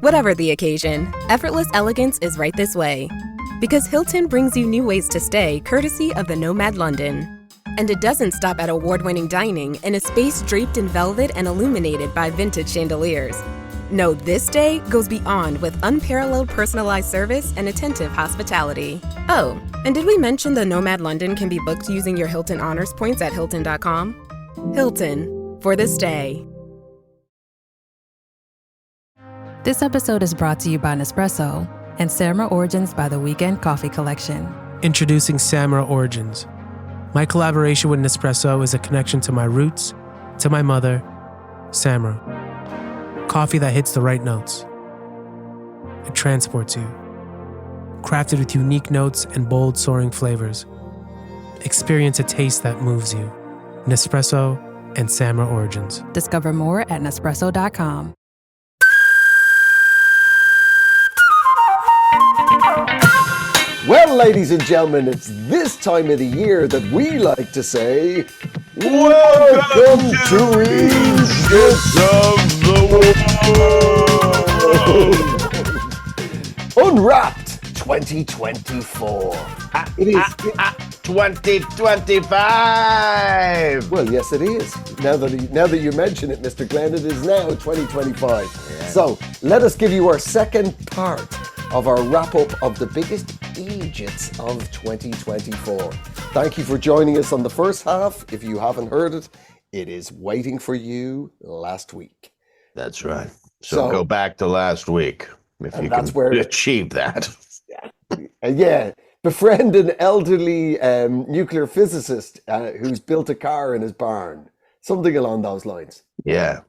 Whatever the occasion, effortless elegance is right this way. Because Hilton brings you new ways to stay courtesy of the Nomad London. And it doesn't stop at award-winning dining in a space draped in velvet and illuminated by vintage chandeliers. No, this day goes beyond with unparalleled personalized service and attentive hospitality. Oh, and did we mention the Nomad London can be booked using your Hilton Honors points at Hilton.com? Hilton, for the stay. This episode is brought to you by Nespresso and Samra Origins by the Weekend Coffee Collection. Introducing Samra Origins. My collaboration with Nespresso is a connection to my roots, to my mother, Samra. Coffee that hits the right notes. It transports you. Crafted with unique notes and bold, soaring flavors. Experience a taste that moves you. Nespresso and Samra Origins. Discover more at Nespresso.com. Well, ladies and gentlemen, it's this time of the year that we like to say, Welcome to Eejits of the World! Unwrapped 2024. It is 2025. Well, yes, it is. Now that you mention it, Mr. Glenn, it is now 2025. Yeah. So let us give you our second part of our wrap-up of the biggest Eejits of 2024. Thank you for joining us on the first half. If you haven't heard it, it is waiting for you last week. That's right. So go back to last week if you can achieve that. Yeah. Befriend an elderly nuclear physicist who's built a car in his barn. Something along those lines. Yeah.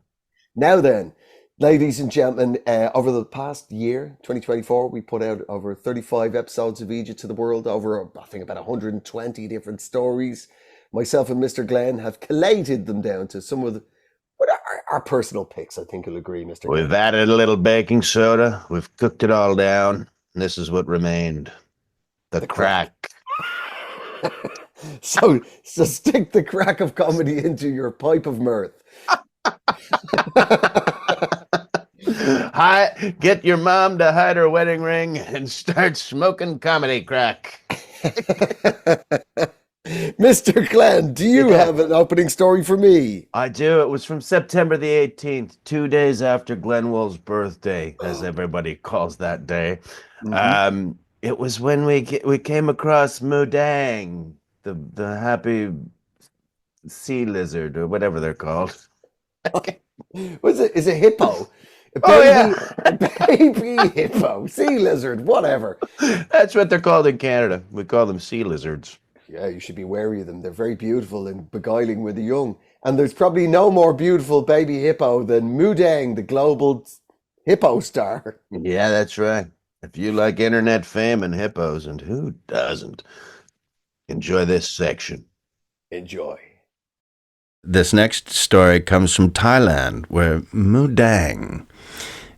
Now then, ladies and gentlemen, over the past year, 2024, we put out over 35 episodes of Eejits to the World, over, I think, about 120 different stories. Myself and Mr. Glenn have collated them down to some of our personal picks, I think you'll agree, Mr. Glenn. We've added a little baking soda. We've cooked it all down. And this is what remained. The crack. So stick the crack of comedy into your pipe of mirth. Get your mom to hide her wedding ring and start smoking comedy crack. Mr. Glenn, do you have an opening story for me? I do. It was from September the 18th, 2 days after Glenn Wool's birthday, as everybody calls that day. Mm-hmm. It was when we came across Mudang, the happy sea lizard, or whatever they're called. Is it hippo? A baby hippo, sea lizard, whatever. That's what they're called in Canada. We call them sea lizards. Yeah, you should be wary of them. They're very beautiful and beguiling with the young. And there's probably no more beautiful baby hippo than Mudang, the global hippo star. Yeah, that's right. If you like internet fame and hippos, and who doesn't, enjoy this section. Enjoy. This next story comes from Thailand, where Mudang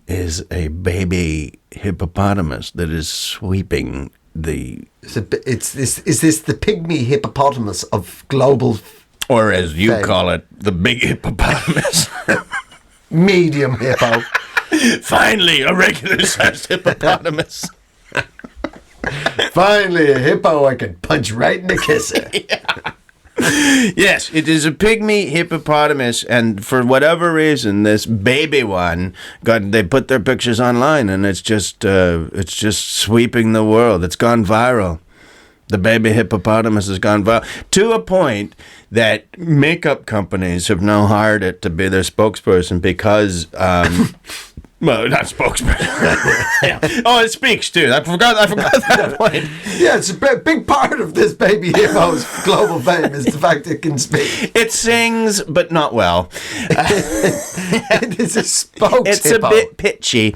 is a baby hippopotamus that is sweeping the... Is this the pygmy hippopotamus of global... Or as you call it, the big hippopotamus. Medium hippo. Finally, a regular-sized hippopotamus. Finally, a hippo I can punch right in the kisser. Yeah. Yes, it is a pygmy hippopotamus, and for whatever reason, this baby one they put their pictures online, and it's just sweeping the world. It's gone viral. The baby hippopotamus has gone viral to a point that makeup companies have now hired it to be their spokesperson because. Well, not spokesperson. Yeah. Oh, it speaks too. I forgot that point. Yeah, it's a big part of this baby hippo's global fame is the fact it can speak. It sings, but not well. It is a spokes It's hippo. a bit pitchy.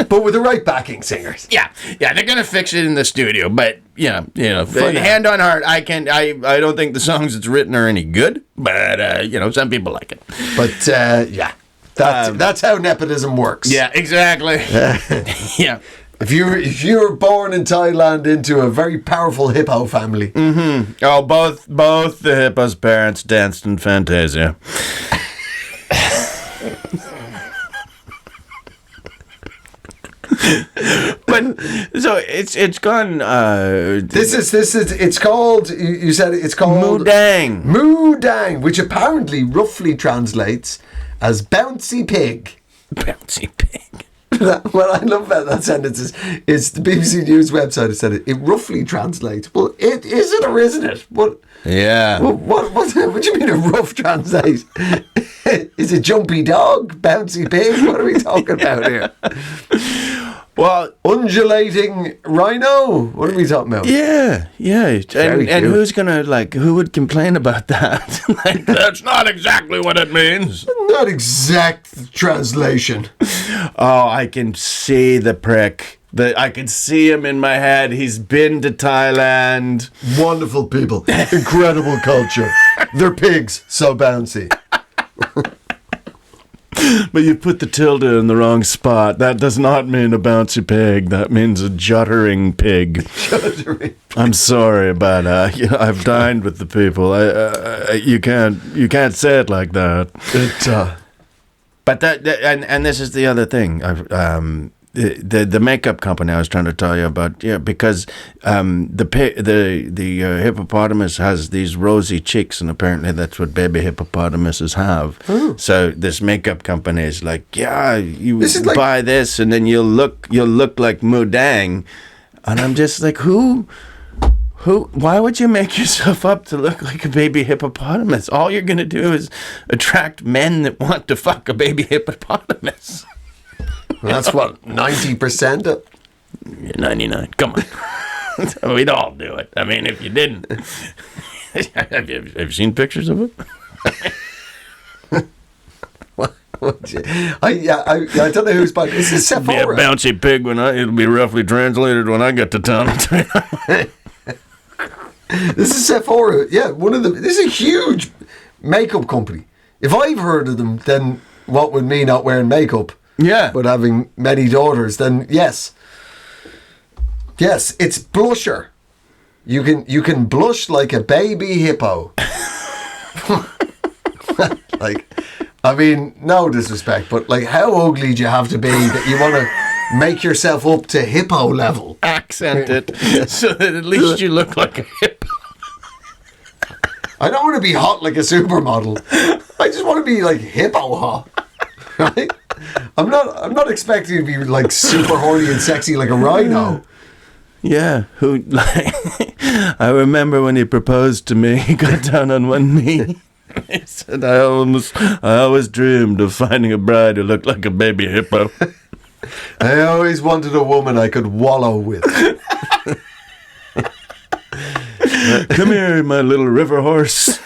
But with the right backing singers. Yeah, they're gonna fix it in the studio, but hand on heart, I don't think the songs it's written are any good, but some people like it. But yeah. That's how nepotism works. Yeah, exactly. Yeah. If you were born in Thailand into a very powerful hippo family. Mm-hmm. Oh, both the hippo's parents danced in Fantasia. But so it's gone. It's called. You said it's called Moodang. Moodang, which apparently roughly translates as bouncy pig. Bouncy pig. What I love about that sentence is the BBC News website has said it. It roughly translates. Well, it is it or isn't it? What? Yeah. What do you mean a rough translate? Is it jumpy dog, bouncy pig? What are we talking about here? Well, undulating rhino. What are we talking about? yeah. Very And cute. who's gonna who would complain about that? That's not exactly what it means. Not exact translation. Oh, I can see the prick. I can see him in my head. He's been to Thailand. Wonderful people. Incredible culture. They're pigs, so bouncy. But you put the tilde in the wrong spot. That does not mean a bouncy pig. That means a juddering pig. I'm sorry, but I've dined with the people. You can't say it like that. But and this is the other thing. The makeup company I was trying to tell you about, because the hippopotamus has these rosy cheeks, and apparently that's what baby hippopotamuses have. Oh. So this makeup company is like, you This is buy this, and then you'll look like Moodang, and I'm just like, who? Why would you make yourself up to look like a baby hippopotamus? All you're gonna do is attract men that want to fuck a baby hippopotamus. That's what, 90% of... 99. Come on. We'd all do it. I mean, if you didn't. Have you seen pictures of it? I don't know who's buying. This is Be a Sephora. bouncy pig it'll be roughly translated when I get to town. This is Sephora. Yeah, this is a huge makeup company. If I've heard of them, then what with me not wearing makeup? Yeah. But having many daughters, then yes. Yes, it's blusher. You can blush like a baby hippo. No disrespect, but how ugly do you have to be that you want to make yourself up to hippo level? Accent it so that at least you look like a hippo. I don't want to be hot like a supermodel. I just want to be hippo hot. Right? I'm not expecting to be super horny and sexy like a rhino. Yeah, I remember when he proposed to me, he got down on one knee. He said, I always dreamed of finding a bride who looked like a baby hippo. I always wanted a woman I could wallow with. Come here, my little river horse.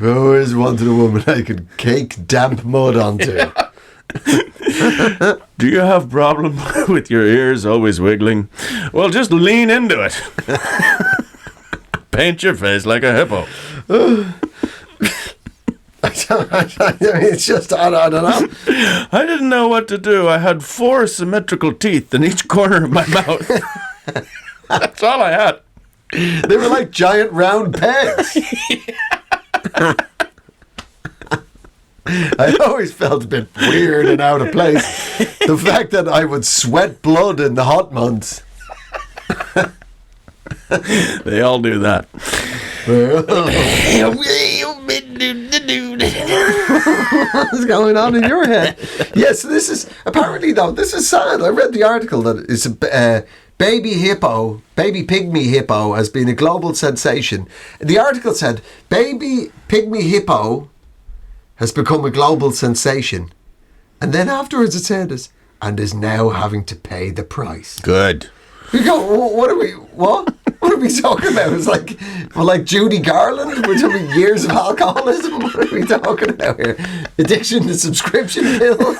I always wanted a woman I could cake damp mud onto. Do you have problem with your ears always wiggling? Well, just lean into it. Paint your face like a hippo. It's just, I don't know. I didn't know what to do. I had 4 symmetrical teeth in each corner of my mouth. That's all I had. They were like giant round pegs. I always felt a bit weird and out of place. The fact that I would sweat blood in the hot months. They all do that. What's going on in your head? Yes, this is apparently though. This is sad. I read the article that it's a baby pygmy hippo has been a global sensation. The article said baby pygmy hippo has become a global sensation, and then afterwards it said this and is now having to pay the price. Good. We go. What are we? What? What are we talking about? It's like Judy Garland. We're talking years of alcoholism. What are we talking about here? Addiction to subscription pills.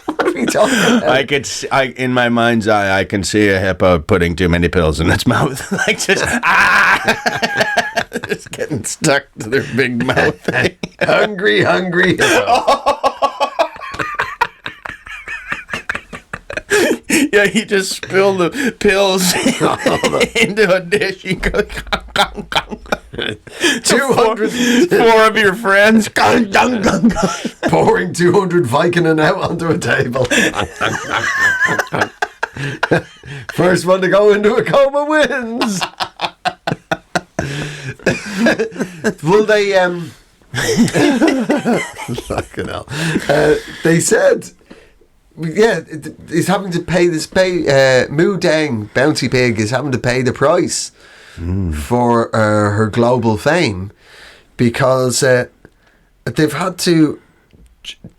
What are we talking about? In my mind's eye, I can see a hippo putting too many pills in its mouth, just getting stuck to their big mouth. Hungry hippo. Yeah, you just spill the pills into a dish. You go, 200 Four of your friends. Gung, gung, gung, gung. pouring 200 Vicodin out onto a table. First one to go into a coma wins. Will they? Fucking hell. They said, yeah, he's having to pay this. Moo Dang, Bouncy Pig, is having to pay the price for her global fame because they've had to.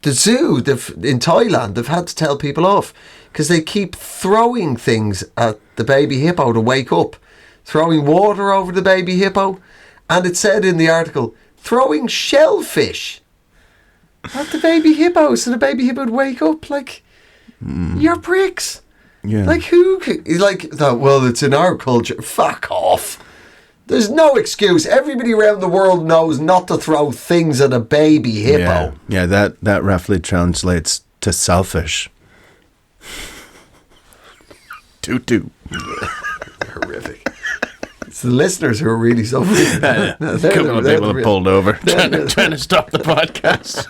The zoo in Thailand, they've had to tell people off because they keep throwing things at the baby hippo to wake up, throwing water over the baby hippo, and it said in the article, throwing shellfish at the baby hippo so the baby hippo would wake up. Like, you're pricks. Yeah. Like, who could, like, well, it's in our culture. Fuck off. There's no excuse. Everybody around the world knows not to throw things at a baby hippo. Yeah, that roughly translates to selfish. Tutu. Horrific. It's the listeners who are really suffering. A couple of people have pulled over trying to stop the podcast.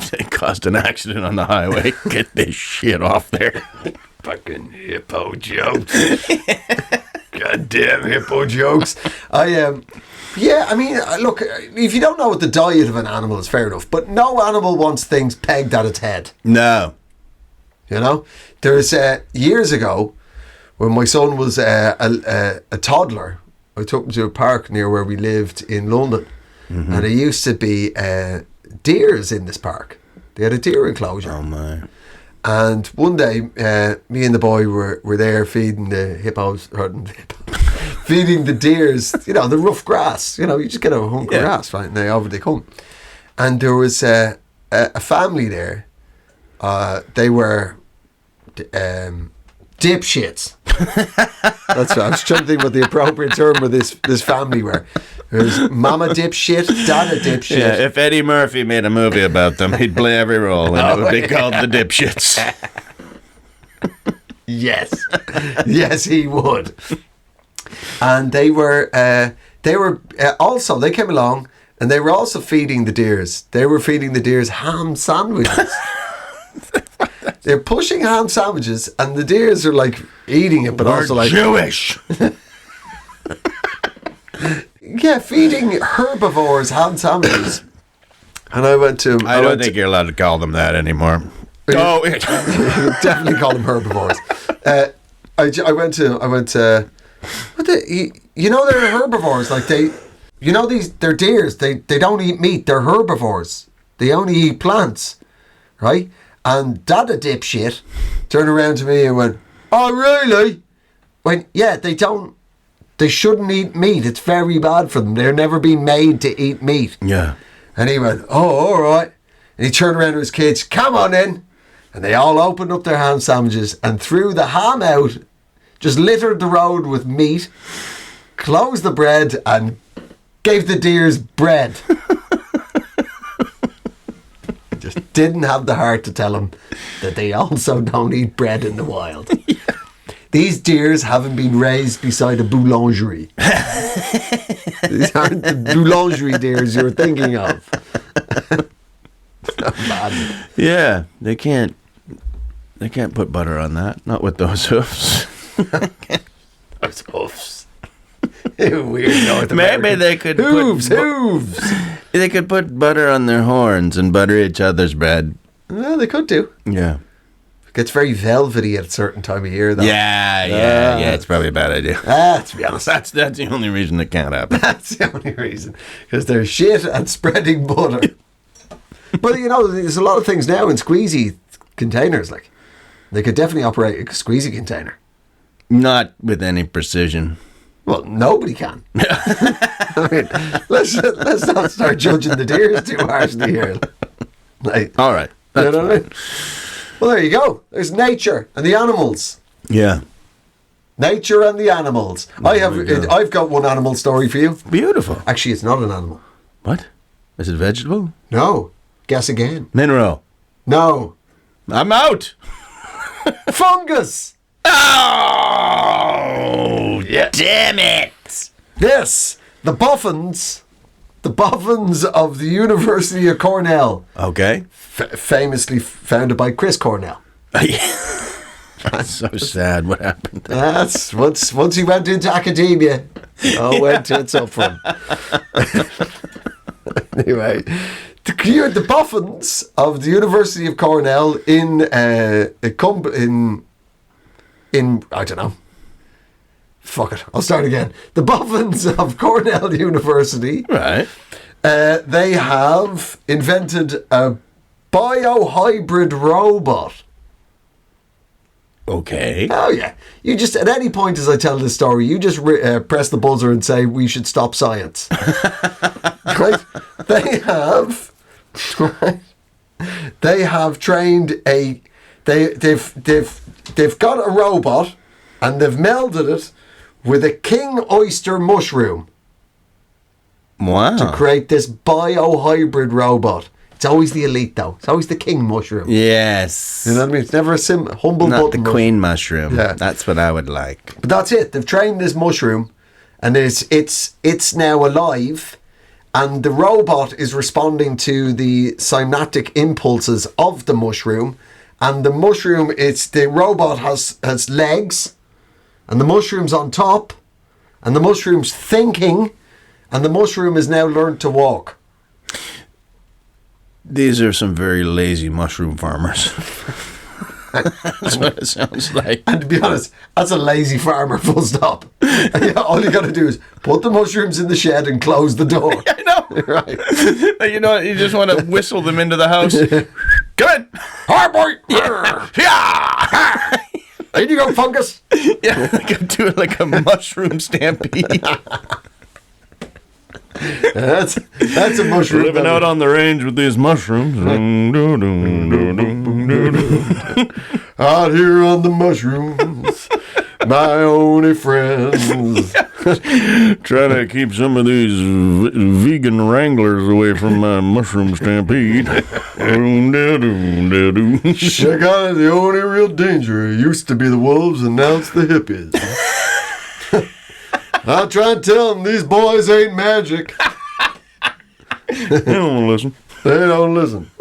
They caused an accident on the highway. Get this shit off there. Fucking hippo jokes. Goddamn hippo jokes. Yeah, I mean, look, if you don't know what the diet of an animal is, fair enough. But no animal wants things pegged at its head. No. You know? There's, years ago, when my son was a toddler, I took him to a park near where we lived in London. Mm-hmm. And there used to be deers in this park. They had a deer enclosure. Oh, my. And one day, me and the boy were there feeding the hippos, feeding the deers, you know, the rough grass. You know, you just get a hunk of grass, right? And over they come. And there was a family there. They were dipshits. That's right. I was trying to think what the appropriate term for this family were. There's mama dipshit, dada dipshit. Yeah, if Eddie Murphy made a movie about them, he'd play every role, and it would be called The Dipshits. Yes, he would. And they came along, and they were also feeding the deers. They were feeding the deers ham sandwiches. They're pushing ham sandwiches, and the deers are like eating it, but We're also like Jewish. Yeah, feeding herbivores ham sandwiches. And I went to him. I don't think you're allowed to call them that anymore. Oh, definitely call them herbivores. I went to. You know, they're herbivores. Like they're deers. They don't eat meat. They're herbivores. They only eat plants, right? And Dada dipshit turned around to me and went, "Oh, really?" Went, "Yeah, they don't. They shouldn't eat meat. It's very bad for them. They're never been made to eat meat." Yeah. And he went, "Oh, all right." And he turned around to his kids, "Come on in." And they all opened up their ham sandwiches and threw the ham out, just littered the road with meat, closed the bread and gave the deers bread. Just didn't have the heart to tell them that they also don't eat bread in the wild. Yeah. These deers haven't been raised beside a boulangerie. These aren't the boulangerie deers you're thinking of. So bad. Yeah, they can't put butter on that. Not with those hoofs. Those hoofs. Weird North American. Maybe they could hooves. They could put butter on their horns and butter each other's bread. Well, they could do. Yeah. It gets very velvety at a certain time of year, though. Yeah. It's probably a bad idea. To be honest. That's the only reason it can't happen. That's the only reason. Because they're shit at spreading butter. But, you know, there's a lot of things now in squeezy containers. Like, they could definitely operate a squeezy container. Not with any precision. Well, nobody can. I mean, let's not start judging the deers too harshly here. Like, all right. You know what I mean? Well, there you go. There's nature and the animals. Yeah. Nature and the animals. I've got one animal story for you. Beautiful. Actually, it's not an animal. What? Is it vegetable? No. Guess again. Mineral. No. I'm out. Fungus. Oh, Yeah. Damn it! Yes, the boffins of the University of Cornell, Okay. famously founded by Chris Cornell. That's so sad. What happened? That's once he went into academia. It's up for him. Anyway, the boffins of the University of Cornell in I don't know. Fuck it. I'll start again. The boffins of Cornell University. Right. They have invented a biohybrid robot. Okay. Oh yeah. You just at any point as I tell this story, you just press the buzzer and say we should stop science. Right? They have trained they've got a robot and they've melded it with a king oyster mushroom Wow. to create this biohybrid robot. It's always the elite though. It's always the king mushroom. Yes. You know what I mean? It's never a humble Not the button queen mushroom. Yeah. That's what I would like. But that's it. They've trained this mushroom, and it's now alive, and the robot is responding to the synaptic impulses of the mushroom, and the robot has legs, and the mushroom's on top, and the mushroom's thinking, and the mushroom has now learned to walk. These are some very lazy mushroom farmers. That's what it sounds like. And to be honest, that's a lazy farmer, full stop. All you got to do is put the mushrooms in the shed and close the door. I know. Right. You know, you just want to whistle them into the house. Come in. Hi, boy. Yeah. There you go, fungus. Yeah, like I'm doing like a mushroom stampede. That's a mushroom. Living out on the range with these mushrooms. Out here on the mushrooms, my only friends. Trying to keep some of these vegan wranglers away from my mushroom stampede. Check out the only real danger. It used to be the wolves and now it's the hippies. I try and tell them these boys ain't magic. They don't listen. They don't listen.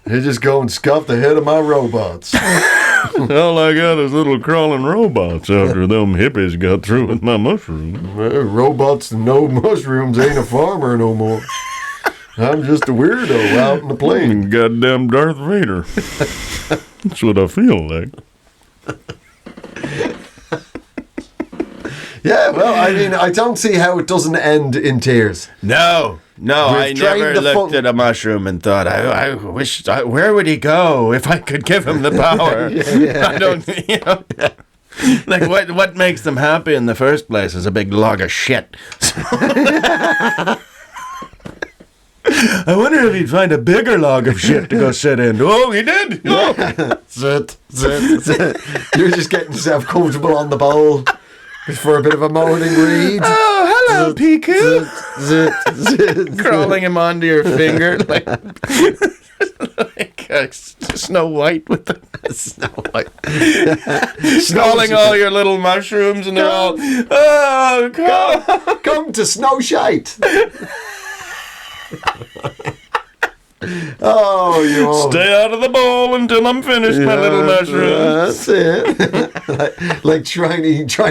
They just go and scuff the head of my robots. All I got is little crawling robots after them hippies got through with my mushrooms. Well, robots and no mushrooms ain't a farmer no more. I'm just a weirdo out in the plain. Goddamn Darth Vader. That's what I feel like. Yeah, well, I mean, I don't see how it doesn't end in tears. No, I never looked at a mushroom and thought, I wish, where would he go if I could give him the power? Yeah. I don't, like what makes them happy in the first place is a big log of shit. I wonder if he'd find a bigger log of shit to go sit in. Oh, he did? Oh. Zit. You're just getting yourself comfortable on the bowl for a bit of a morning read. Oh, hello, Piku. Zit. Crawling him onto your finger like Snow White with the Snow White. Snarling all your little mushrooms and they're all, Come to Snow Shite. Oh, you all. Stay out of the bowl until I'm finished, my little mushrooms. That's it. like trying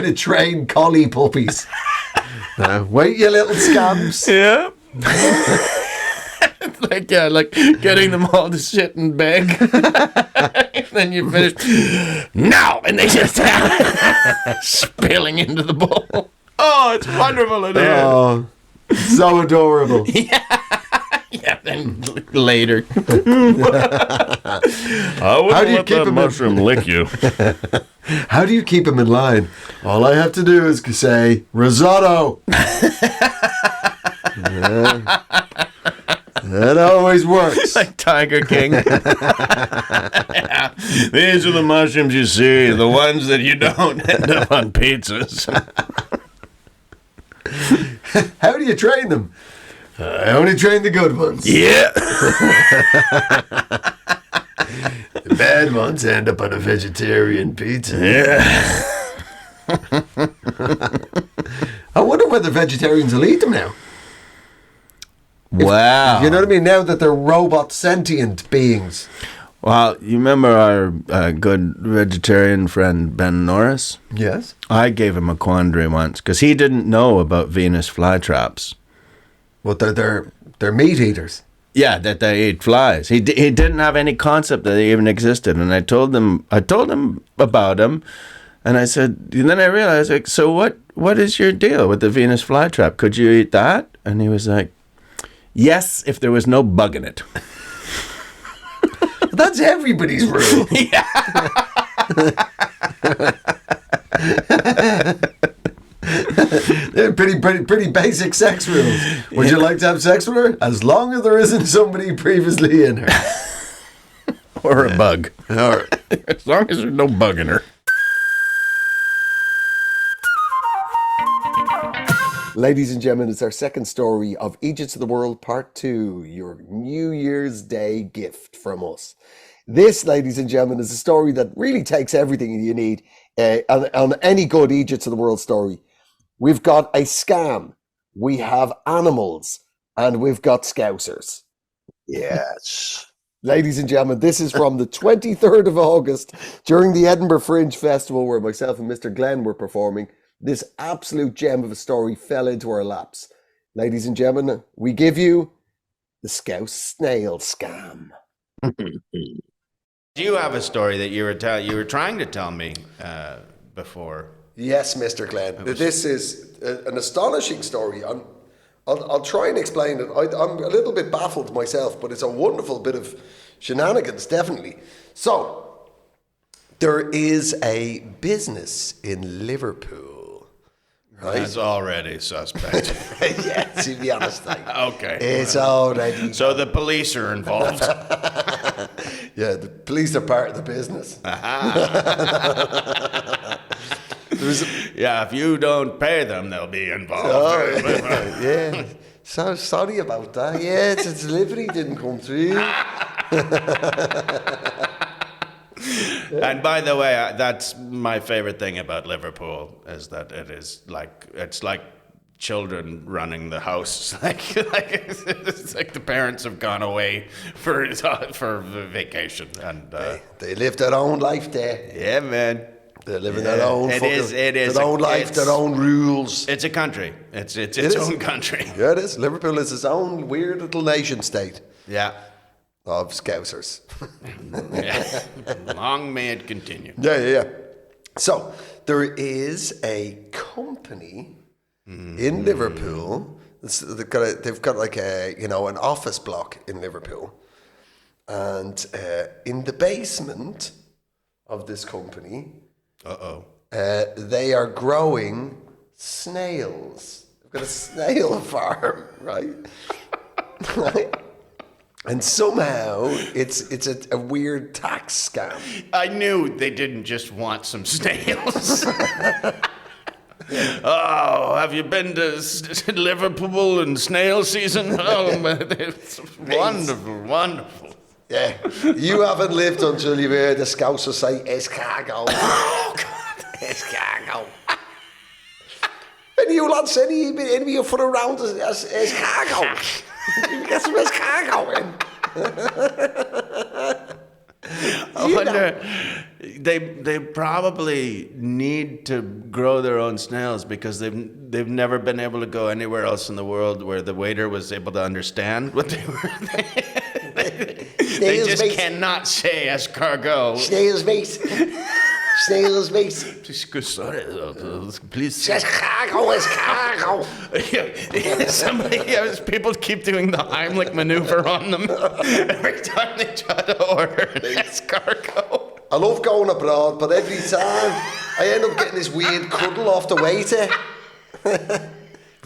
to train collie puppies. Wait, you little scabs. Yeah. like getting them all to sit and beg. Then you finish. No! And they just spilling into the bowl. Oh, it's wonderful in here. Oh, so adorable. Yeah, then later. I wouldn't How do you let keep that him mushroom lick you. How do you keep him in line? All I have to do is say, risotto. That always works. Like Tiger King. Yeah. These are the mushrooms you see, the ones that you don't end up on pizzas. How do you train them? I only train the good ones. Yeah. The bad ones end up on a vegetarian pizza. Yeah. I wonder whether vegetarians will eat them now. Wow. You know what I mean? Now that they're robot sentient beings. Well, you remember our good vegetarian friend Ben Norris? Yes. I gave him a quandary once because he didn't know about Venus flytraps. Well, they're meat eaters. Yeah, that they eat flies. He didn't have any concept that they even existed, and I told him about them, and I said, and then I realized, like, so what is your deal with the Venus flytrap? Could you eat that? And he was like, yes, if there was no bug in it. That's everybody's rule. They're pretty basic sex rules. Would you like to have sex with her? As long as there isn't somebody previously in her. Or a bug. Or, As long as there's no bug in her. ladies and gentlemen, it's our second story of Eejits of the World Part 2, your New Year's Day gift from us. This, ladies and gentlemen, is a story that really takes everything you need on any good Eejits of the World story. We've got a scam, we have animals, and we've got Scousers. Yes. Ladies and gentlemen, this is from the 23rd of August during the Edinburgh Fringe Festival where myself and Mr. Glenn were performing. This absolute gem of a story fell into our laps. Ladies and gentlemen, we give you the Scouse snail scam. You have a story that you were trying to tell me before. Yes, Mr. Glenn. This is an astonishing story. I'll try and explain it. I'm a little bit baffled myself, but it's a wonderful bit of shenanigans, definitely. So, there is a business in Liverpool. Right? That's already suspect. Yeah, to be honest. Okay. It's already... So the police are involved. Yeah, the police are part of the business. Yeah, if you don't pay them, they'll be involved. Oh, yeah. So sorry about that. Yeah, the delivery didn't come through. And by the way, that's my favorite thing about Liverpool is that it's like children running the house. It's like the parents have gone away for vacation, and They live their own life there. yeah, man. They're living their own It is their own life, their own rules. It's a country. It's its own country. Yeah, it is. Liverpool is its own weird little nation state Yeah. of Scousers. Yeah. Long may it continue. Yeah. So there is a company in Liverpool. They've got like an office block in Liverpool, and in the basement of this company, they are growing snails. They've got a snail farm, right? Right. And somehow it's a weird tax scam. I knew they didn't just want some snails. Oh, have you been to Liverpool in snail season? Oh, it's wonderful. Yeah, you haven't lived until you've heard the Scouser say escargot. Oh, God. Escargot. And you lads, any of you for around escargot? You get some escargot in. I wonder, they probably need to grow their own snails because they've never been able to go anywhere else in the world where the waiter was able to understand what they were. They just cannot say escargot. Snails, mate. Snails, mate. Sorry, please. Escargot. People keep doing the Heimlich maneuver on them every time they try to order an escargot. I love going abroad, but every time I end up getting this weird cuddle off the waiter.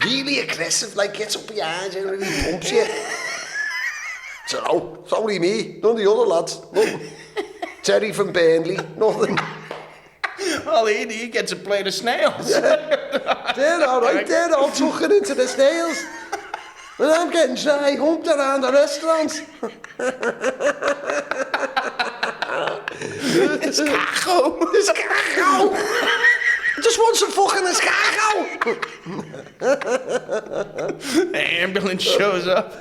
Really aggressive, like gets up behind you and really pumps you. So no, it's only me, none of the other lads. Nothing. Terry from Burnley, nothing. Well, he gets a plate of snails. Yeah. They're all right, they're all tucking into the snails. And I'm getting dry humped around the restaurants. Escargot. Just want some fucking escargot. The ambulance shows up.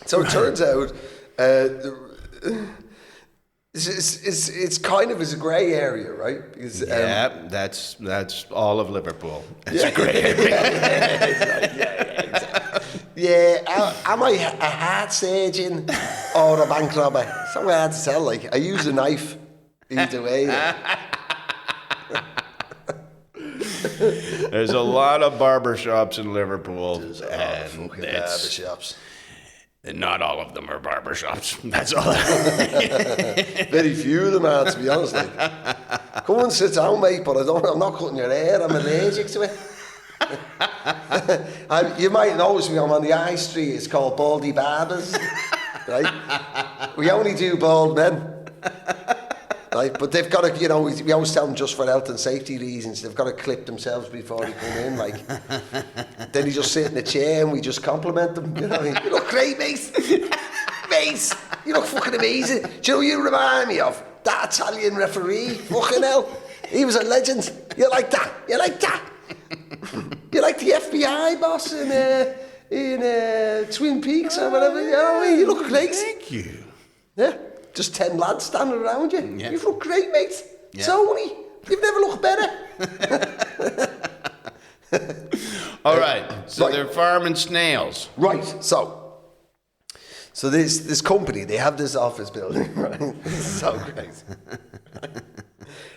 So it turns out it's kind of is a grey area, right? Because, that's all of Liverpool. It's a grey area. Am I a heart surgeon or a bank robber? So hard to tell. Like, I use a knife either way. There's a lot of barber shops in Liverpool. Barber shops. And not all of them are barber shops. That's all. Very few of them are, to be honest. Like, come and sit down, mate, but I'm not cutting your hair. I'm allergic to it. You might notice me, I'm on the high street. It's called Baldy Barbers, right? We only do bald men. Right, but they've got to, we always tell them just for health and safety reasons, they've got to clip themselves before they come in. Like, then you just sit in a chair and we just compliment them. You look great, mate. Mate, you look fucking amazing. Do you know who you remind me of? That Italian referee. Fucking hell. He was a legend. You like that? You like that? You like the FBI boss in Twin Peaks or whatever? You know what I mean? You look great. Thank you. Yeah. Just 10 lads standing around you. Yeah. You look great, mate. Yeah. Tony, you've never looked better. All right. So they're farming snails. Right. So this company, they have this office building, right? This is so great.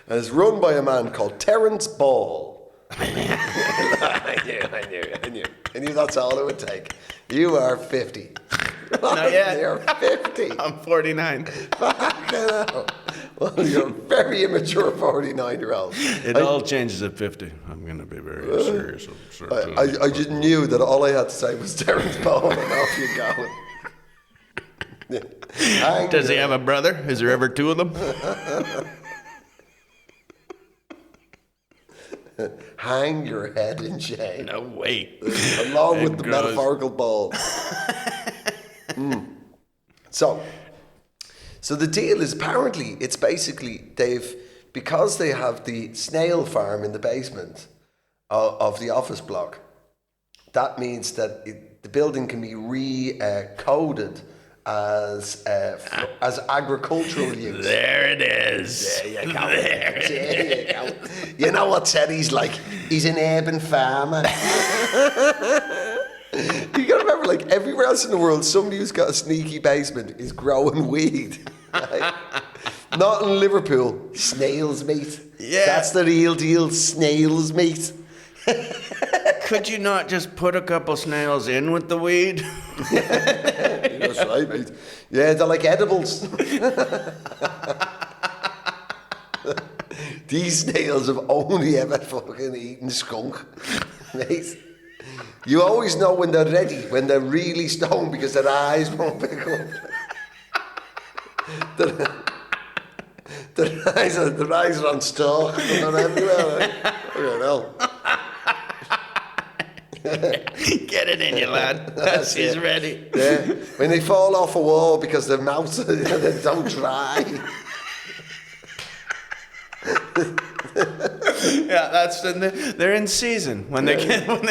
And it's run by a man called Terence Ball. I knew that's all it would take. You are 50. Not yet. You're 50. I'm 49. Well, you're a very immature 49-year-old. It all changes at 50. I'm going to be very serious. I just knew that all I had to say was Terence Ball, and off you go. Does he have a brother? Is there ever two of them? Hang your head in shame. No way. Along with the metaphorical ball. So the deal is apparently it's basically because they have the snail farm in the basement of the office block. That means that the building can be re-coded as agricultural use. There it is. There you go. There you go. You know what Teddy's like? He's an urban farmer. You gotta remember, like, everywhere else in the world, somebody who's got a sneaky basement is growing weed. Right? Not in Liverpool. Snails, mate. Yeah. That's the real deal. Snails, mate. Could you not just put a couple snails in with the weed? That's right, mate. Yeah, they're like edibles. These snails have only ever fucking eaten skunk, mate. You always know when they're ready, when they're really stoned, because their eyes won't pick up. Their eyes are on stalk, they're everywhere. Right? Get it in you, lad. He's ready. Yeah. When they fall off a wall because their mouths they don't dry. Yeah, that's they're in season when they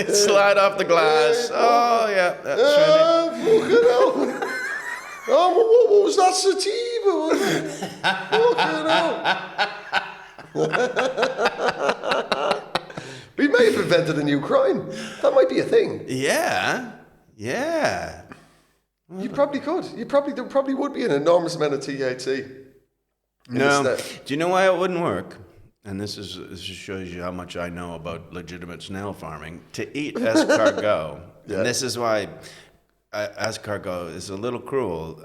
slide off the glass. Oh yeah, that's ready. Fucking hell. Oh, what was that sativa? Fucking hell. We may have invented a new crime. That might be a thing. Yeah. You probably could. There probably would be an enormous amount of THC. No. Do you know why it wouldn't work? And this just shows you how much I know about legitimate snail farming. To eat escargot, and this is why escargot is a little cruel.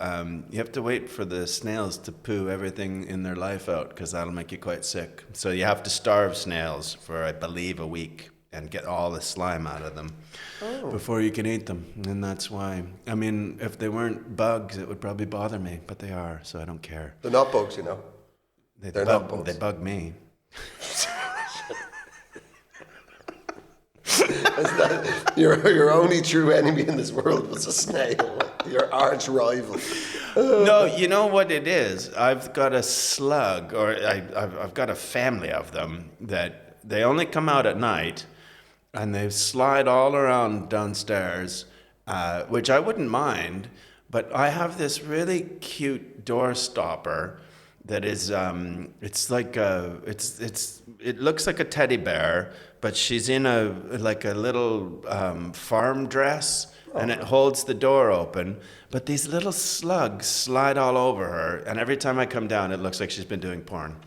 You have to wait for the snails to poo everything in their life out, because that'll make you quite sick. So you have to starve snails for, I believe, a week and get all the slime out of them before you can eat them. And that's why. I mean, if they weren't bugs, it would probably bother me, but they are, so I don't care. They're not bugs, you know. They're not bugs. They bug me. Your only true enemy in this world was a snail, your arch rival. No, you know what it is? I've got a slug, or I've got a family of them that they only come out at night, and they slide all around downstairs, which I wouldn't mind. But I have this really cute door stopper that is, it's like it looks like a teddy bear, but she's in a little farm dress, and it holds the door open. But these little slugs slide all over her, and every time I come down, it looks like she's been doing porn.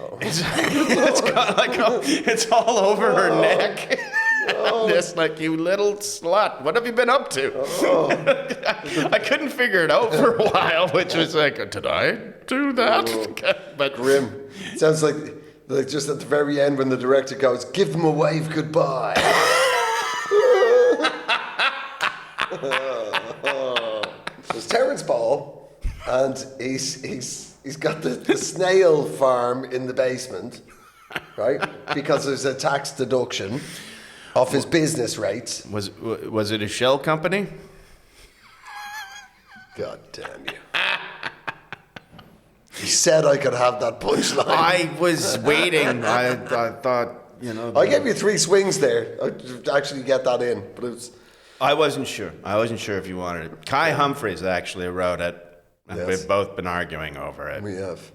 Oh. It's all over her neck. Oh. Just like, you little slut, what have you been up to? Oh. I couldn't figure it out for a while, which was like, did I do that? Oh. But grim. Sounds like just at the very end when the director goes, give them a wave goodbye. There's Terence Ball, and he's got the snail farm in the basement, right? Because there's a tax deduction of his business rates. Was it a shell company? God damn you. He said I could have that punchline. I was waiting. I thought, I gave you 3 swings there. I actually get that in, but it was... I wasn't sure. I wasn't sure if you wanted it. Kai Humphreys actually wrote it, and yes. We've both been arguing over it. We have.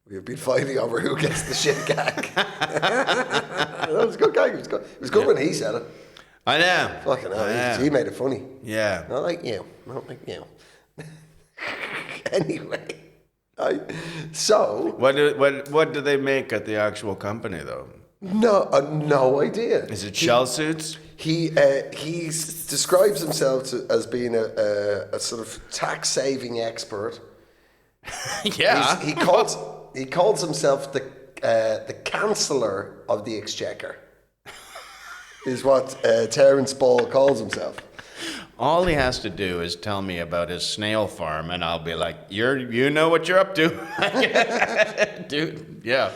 We have been fighting over who gets the shit gag. That was a good gag. It was good when he said it. I know. Fucking hell. He made it funny. Yeah. Not like you. Anyway. So. What do they make at the actual company, though? No idea. Is it shell suits? He describes himself as being a sort of tax-saving expert. Yeah. He calls himself the Chancellor of the Exchequer. Is what Terence Ball calls himself. All he has to do is tell me about his snail farm, and I'll be like, you know what you're up to. Dude, yeah.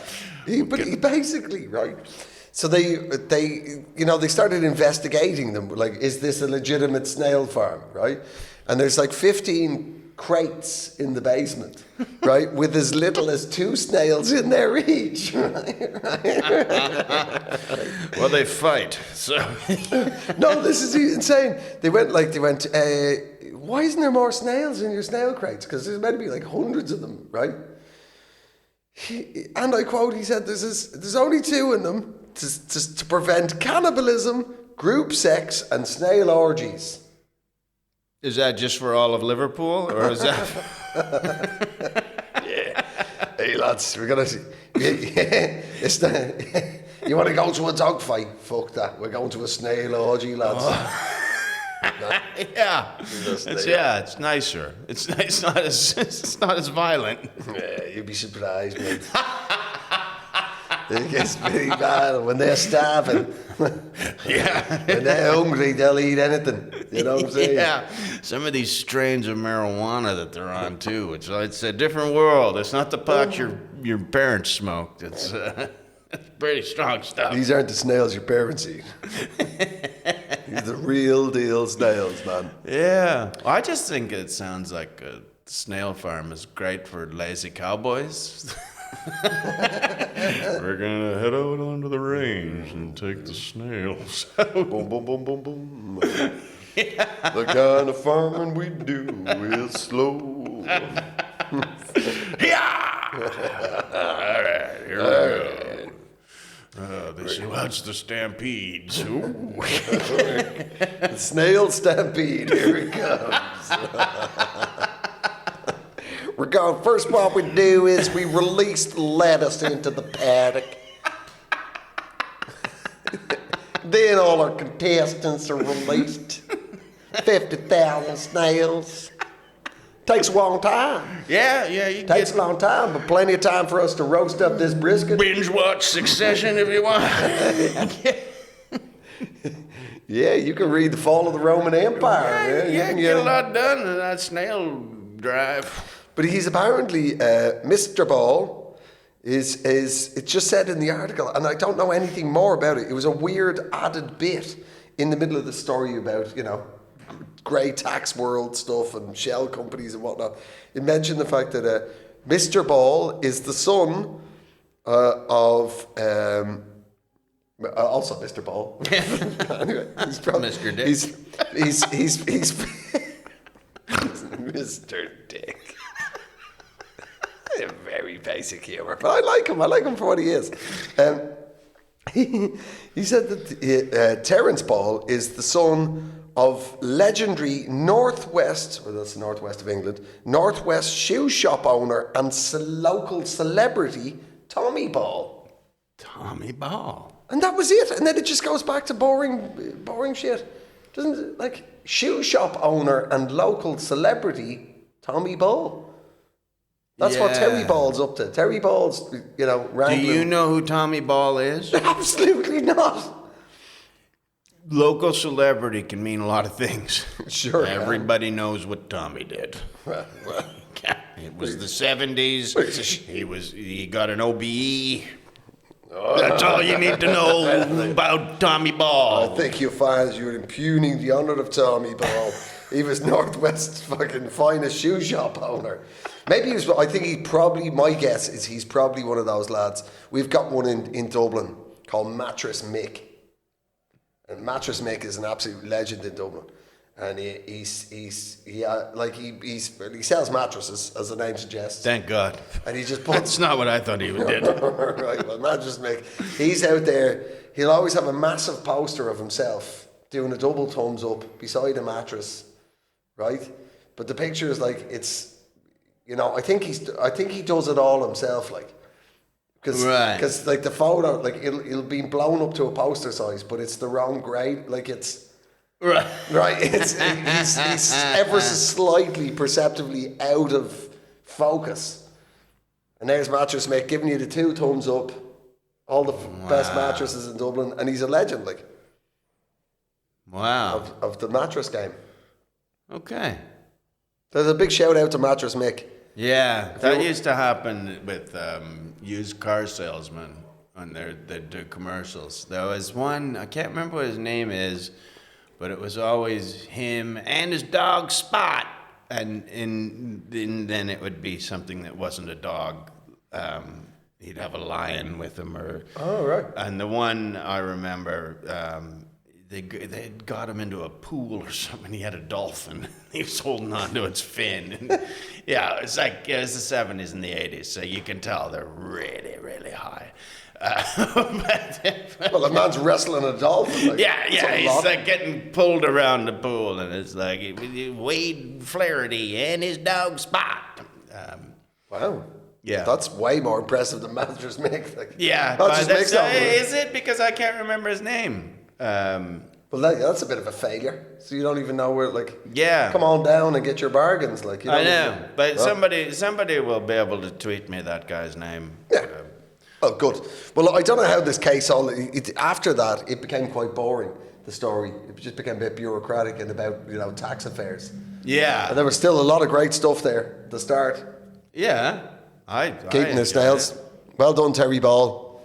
He basically, right? So they started investigating them. Like, is this a legitimate snail farm, right? And there's like 15 crates in the basement, right? With as little as 2 snails in there each. Right? Well, they fight, so. No, this is insane. They went, why isn't there more snails in your snail crates? Because there's meant to be like hundreds of them, right? And I quote, he said, there's only 2 in them to prevent cannibalism, group sex, and snail orgies. Is that just for all of Liverpool, or is that? Yeah. Hey lads, we're gonna see. It's not, you want to go to a dog fight? Fuck that. We're going to a snail orgy, lads. Oh. Yeah, it's nicer. It's not as violent. Yeah, you'd be surprised, mate. It gets pretty bad when they're starving. Yeah, when they're hungry, they'll eat anything. You know what I'm saying? Yeah, some of these strains of marijuana that they're on too. It's a different world. It's not the pot your parents smoked. It's pretty strong stuff. These aren't the snails your parents eat. These are the real deal snails, man. Yeah. I just think it sounds like a snail farm is great for lazy cowboys. We're going to head out onto the range and take the snails. Boom, boom, boom, boom, boom. Yeah. The kind of farming we do is slow. Yeah. All right, here we go. They say, watch the stampedes. The snail stampede, here it comes. We're going, first what we do is we release the lettuce into the paddock. Then all our contestants are released. 50,000 snails. Takes a long time. Yeah. Takes a long time, but plenty of time for us to roast up this brisket. Binge watch Succession if you want. Yeah, you can read The Fall of the Roman Empire. Yeah, you can get a lot done in that snail drive. But he's apparently, Mr. Ball is it just said in the article, and I don't know anything more about it. It was a weird added bit in the middle of the story about, great tax world stuff and shell companies and whatnot. It mentioned the fact that Mr. Ball is the son of also Mr. Ball. Anyway, he's probably Mr. Dick. He's Mr. Dick. Very basic humor, but I like him. I like him for what he is. He said that Terence Ball is the son of legendary Northwest, well, that's the northwest of England, Northwest shoe shop owner and local celebrity Tommy Ball. Tommy Ball. And that was it. And then it just goes back to boring shit. Doesn't it? Like, shoe shop owner and local celebrity Tommy Ball. That's what Terry Ball's up to. Terry Ball's, wrangling. Do you know who Tommy Ball is? Absolutely not. Local celebrity can mean a lot of things. Sure. Everybody knows what Tommy did. It was the 70s. He got an OBE. That's all you need to know about Tommy Ball. I think you'll find you're impugning the honour of Tommy Ball. He was Northwest's fucking finest shoe shop owner. Maybe he was, my guess is he's probably one of those lads. We've got one in Dublin called Mattress Mick. And Mattress Mick is an absolute legend in Dublin. And he sells mattresses, as the name suggests. Thank God. And he just puts... That's not what I thought he did. Right, well, Mattress Mick, he's out there, he'll always have a massive poster of himself doing a double thumbs up beside a mattress, right? But the picture is like, it's, I think he does it all himself, like. Because like the photo, like it'll be blown up to a poster size, but it's the wrong grade, like it's... Right. He's ever so slightly, perceptibly out of focus. And there's Mattress Mick giving you the 2 thumbs up, all the best mattresses in Dublin, and he's a legend, like. Wow. Of the mattress game. Okay. There's a big shout out to Mattress Mick. Yeah, that used to happen with used car salesmen on their commercials. There was one, I can't remember what his name is, but it was always him and his dog Spot, and then it would be something that wasn't a dog. He'd have a lion with him, And the one I remember, they got him into a pool or something. He had a dolphin. He was holding on to its fin. And it was the 70s and the 80s, so you can tell they're really, really high. Well, a man's wrestling a dolphin. Like, he's like getting pulled around the pool, and it's like Wade Flaherty and his dog Spot. Wow. Yeah, that's way more impressive than Mattress Mick. Like, is it? Because I can't remember his name. Well, that's a bit of a failure. So you don't even know where, like. Yeah. Come on down and get your bargains, like. I know, but somebody will be able to tweet me that guy's name. Yeah. Oh, good. Well, I don't know how this case after that, it became quite boring, the story. It just became a bit bureaucratic and about, tax affairs. Yeah. And there was still a lot of great stuff there at the start. Yeah. Keating the snails. Well done, Terry Ball.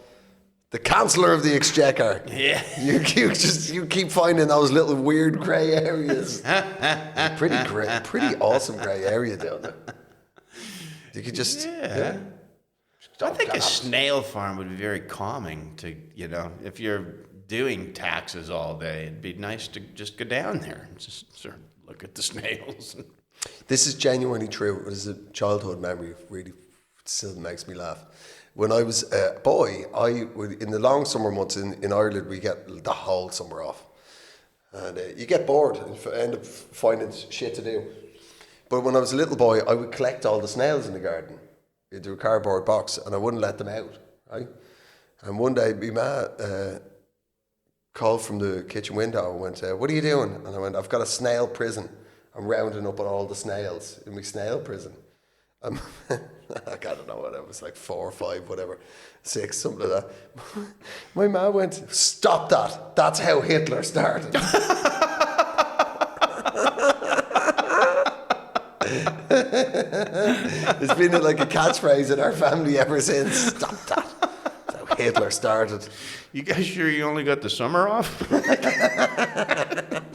The Chancellor of the Exchequer. Yeah. You keep finding those little weird grey areas. Pretty awesome grey area down there. You could just... Yeah. I think a snail farm would be very calming to, if you're doing taxes all day, it'd be nice to just go down there and just sort of look at the snails. This is genuinely true. It is a childhood memory. It really still makes me laugh. When I was a boy, in the long summer months in Ireland, we get the whole summer off. And you get bored and end up finding shit to do. But when I was a little boy, I would collect all the snails in the garden into a cardboard box, and I wouldn't let them out, right? And one day, my ma called from the kitchen window and went, "What are you doing?" And I went, "I've got a snail prison. I'm rounding up on all the snails in my snail prison." I don't know what it was, like 4 or 5, whatever, 6, something like that. My ma went, "Stop that. That's how Hitler started." It's been like a catchphrase in our family ever since. Stop that. That's how Hitler started. You guys sure you only got the summer off?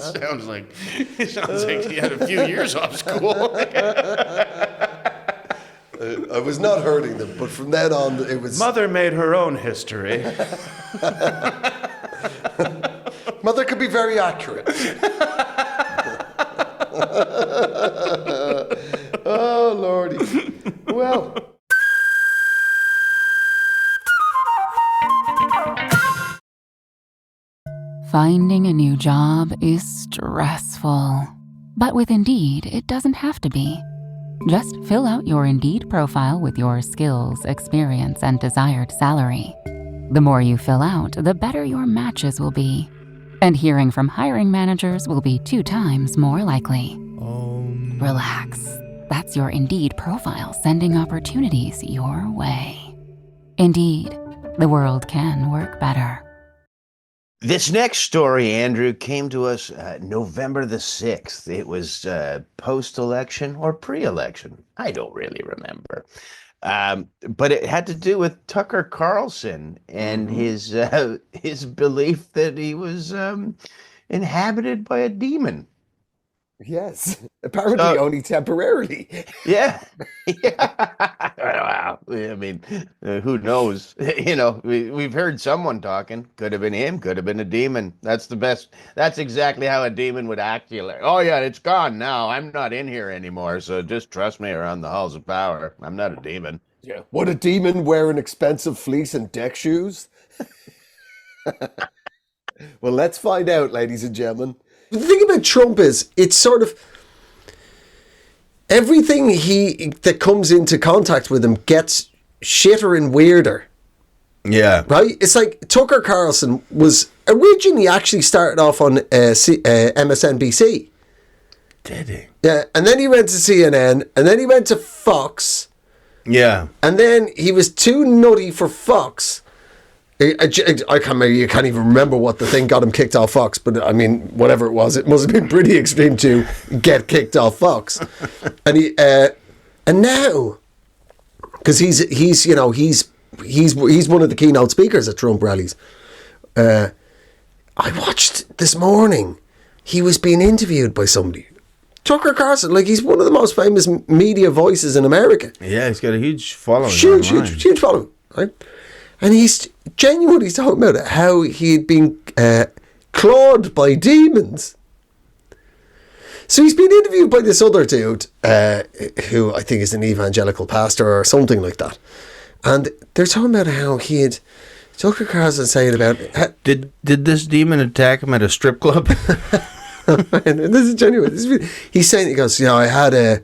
Sounds like he had a few years off school. I was not hurting them, but from then on, it was... Mother made her own history. Mother could be very accurate. Oh, Lordy. Well... Finding a new job is stressful. But with Indeed, it doesn't have to be. Just fill out your Indeed profile with your skills, experience, and desired salary. The more you fill out, the better your matches will be. And hearing from hiring managers will be 2 times more likely. Relax. That's your Indeed profile sending opportunities your way. Indeed, the world can work better. This next story, Andrew, came to us November the 6th. It was post-election or pre-election. I don't really remember. But it had to do with Tucker Carlson and his belief that he was inhabited by a demon. Yes, apparently only temporarily. Yeah. Wow. I mean, who knows? We've heard someone talking. Could have been him. Could have been a demon. That's the best. That's exactly how a demon would act. You're like, oh yeah, it's gone now. I'm not in here anymore. So just trust me around the halls of power. I'm not a demon. Yeah. Would a demon wear an expensive fleece and deck shoes? Well, let's find out, ladies and gentlemen. The thing about Trump is, it's sort of everything that comes into contact with him gets shitter and weirder. Yeah. Right? It's like Tucker Carlson was originally actually started off on MSNBC. Did he? Yeah, and then he went to CNN, and then he went to Fox. Yeah. And then he was too nutty for Fox. I can't even remember what the thing got him kicked off Fox, but I mean, whatever it was, it must have been pretty extreme to get kicked off Fox. And and now, because he's one of the keynote speakers at Trump rallies. I watched this morning, he was being interviewed by somebody. Tucker Carlson, like he's one of the most famous media voices in America. Yeah, he's got a huge following. Huge following, right? And he's genuinely talking about how he'd been clawed by demons. So he's been interviewed by this other dude, who I think is an evangelical pastor or something like that. And they're talking about how Tucker Carlson saying about... Did this demon attack him at a strip club? And this is genuine. He's saying, he goes, I've had an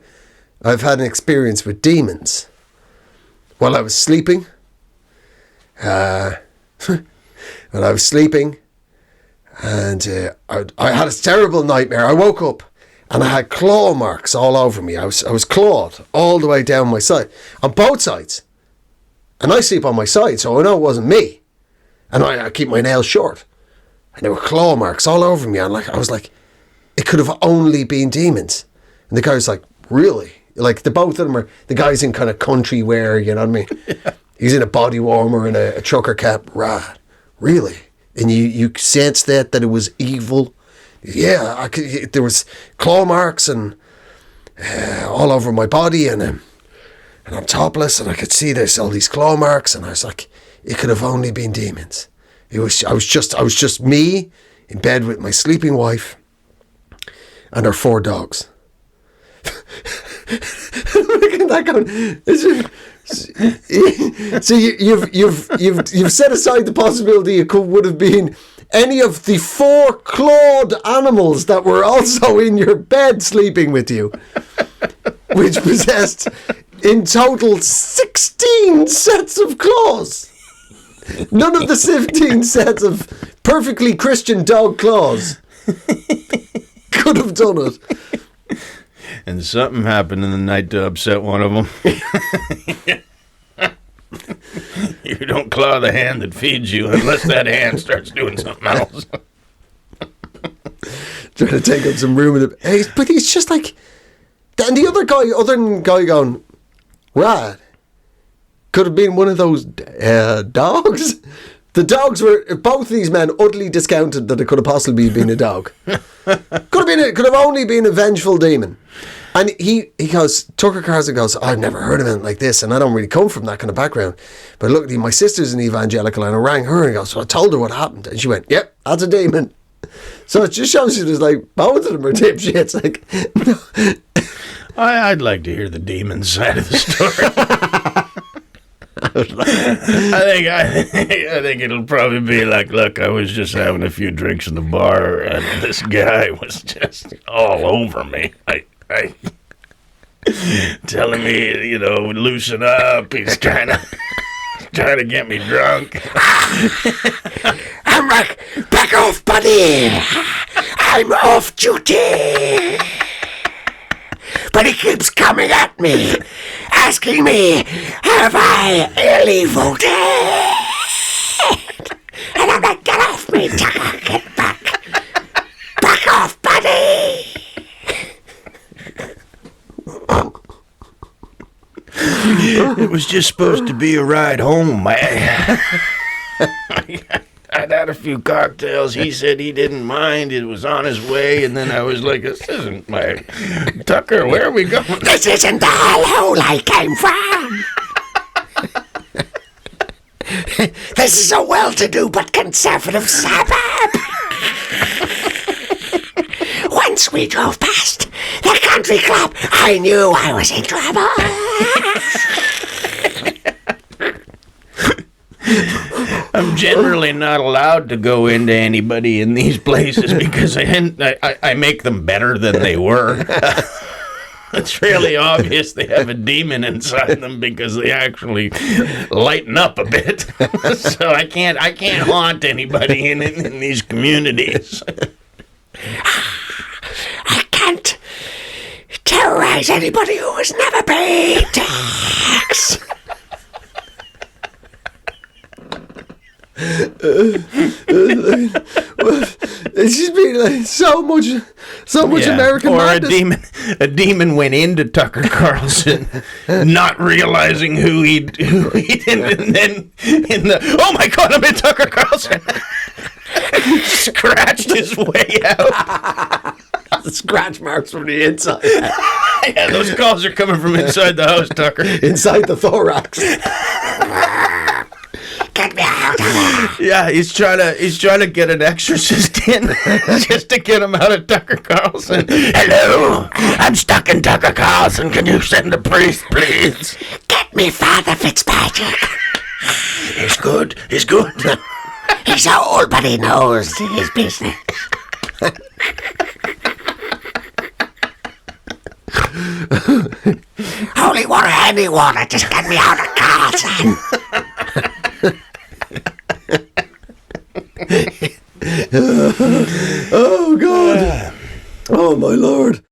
experience with demons while I was sleeping. When I was sleeping, and I had a terrible nightmare. I woke up and I had claw marks all over me. I was clawed all the way down my side, on both sides. And I sleep on my side, so I know it wasn't me. And I keep my nails short, and there were claw marks all over me. And I was like, it could have only been demons. And the guy was like, really? Like the both of them are, the guy's in kind of country wear, you know what I mean? Yeah. He's in a body warmer and a trucker cap. Right, really? And you sensed that it was evil? Yeah, there was claw marks and all over my body, and I'm topless, and I could see there's all these claw marks, and I was like, it could have only been demons. I was just me in bed with my sleeping wife and our 4 dogs. Look at that going. So you've set aside the possibility it would have been any of the 4 clawed animals that were also in your bed sleeping with you, which possessed in total 16 sets of claws. None of the 15 sets of perfectly Christian dog claws could have done it. And something happened in the night to upset one of them. You don't claw the hand that feeds you unless that hand starts doing something else. Trying to take up some room in it. But he's just like... And the other guy going, right, could have been one of those dogs. The dogs were, both these men utterly discounted that it could have possibly been a dog. Could have only been a vengeful demon. And he goes, Tucker Carlson goes, I've never heard of anything like this, and I don't really come from that kind of background. But look, my sister's an evangelical, and I rang her and goes, so I told her what happened. And she went, yep, that's a demon. So it just shows you there's like, both of them are dipshits. Like, I'd like to hear the demon side of the story. I think it'll probably be like, look, I was just having a few drinks in the bar, and this guy was just all over me. I telling me, loosen up. He's trying to get me drunk. I'm like, back off, buddy. I'm off duty. But he keeps coming at me, asking me, have I early voted? And I'm like, get off me, Tucker, get back. Back off, buddy. It was just supposed to be a ride home. I'd had a few cocktails. He said he didn't mind. It was on his way. And then I was like, this isn't my... Tucker, where are we going? This isn't the hellhole I came from. This is a well-to-do but conservative suburb. Once we drove past the country club, I knew I was in trouble. I'm generally not allowed to go into anybody in these places because I make them better than they were. It's really obvious they have a demon inside them because they actually lighten up a bit. So I can't haunt anybody in these communities. I can't terrorize anybody who has never paid tax. It's just been like so much American madness. A demon went into Tucker Carlson, not realizing who he did, and then oh my God, I'm in Tucker Carlson. Scratched his way out. The scratch marks from the inside. Yeah, those calls are coming from inside the house, Tucker. Inside the thorax. Get me out of there. Yeah, he's trying to get an exorcist in just to get him out of Tucker Carlson. Hello, I'm stuck in Tucker Carlson. Can you send a priest, please? Get me Father Fitzpatrick. He's good. He's old, but he knows his business. Holy water, any water, just get me out of Carlson. Oh, God. Oh, my Lord.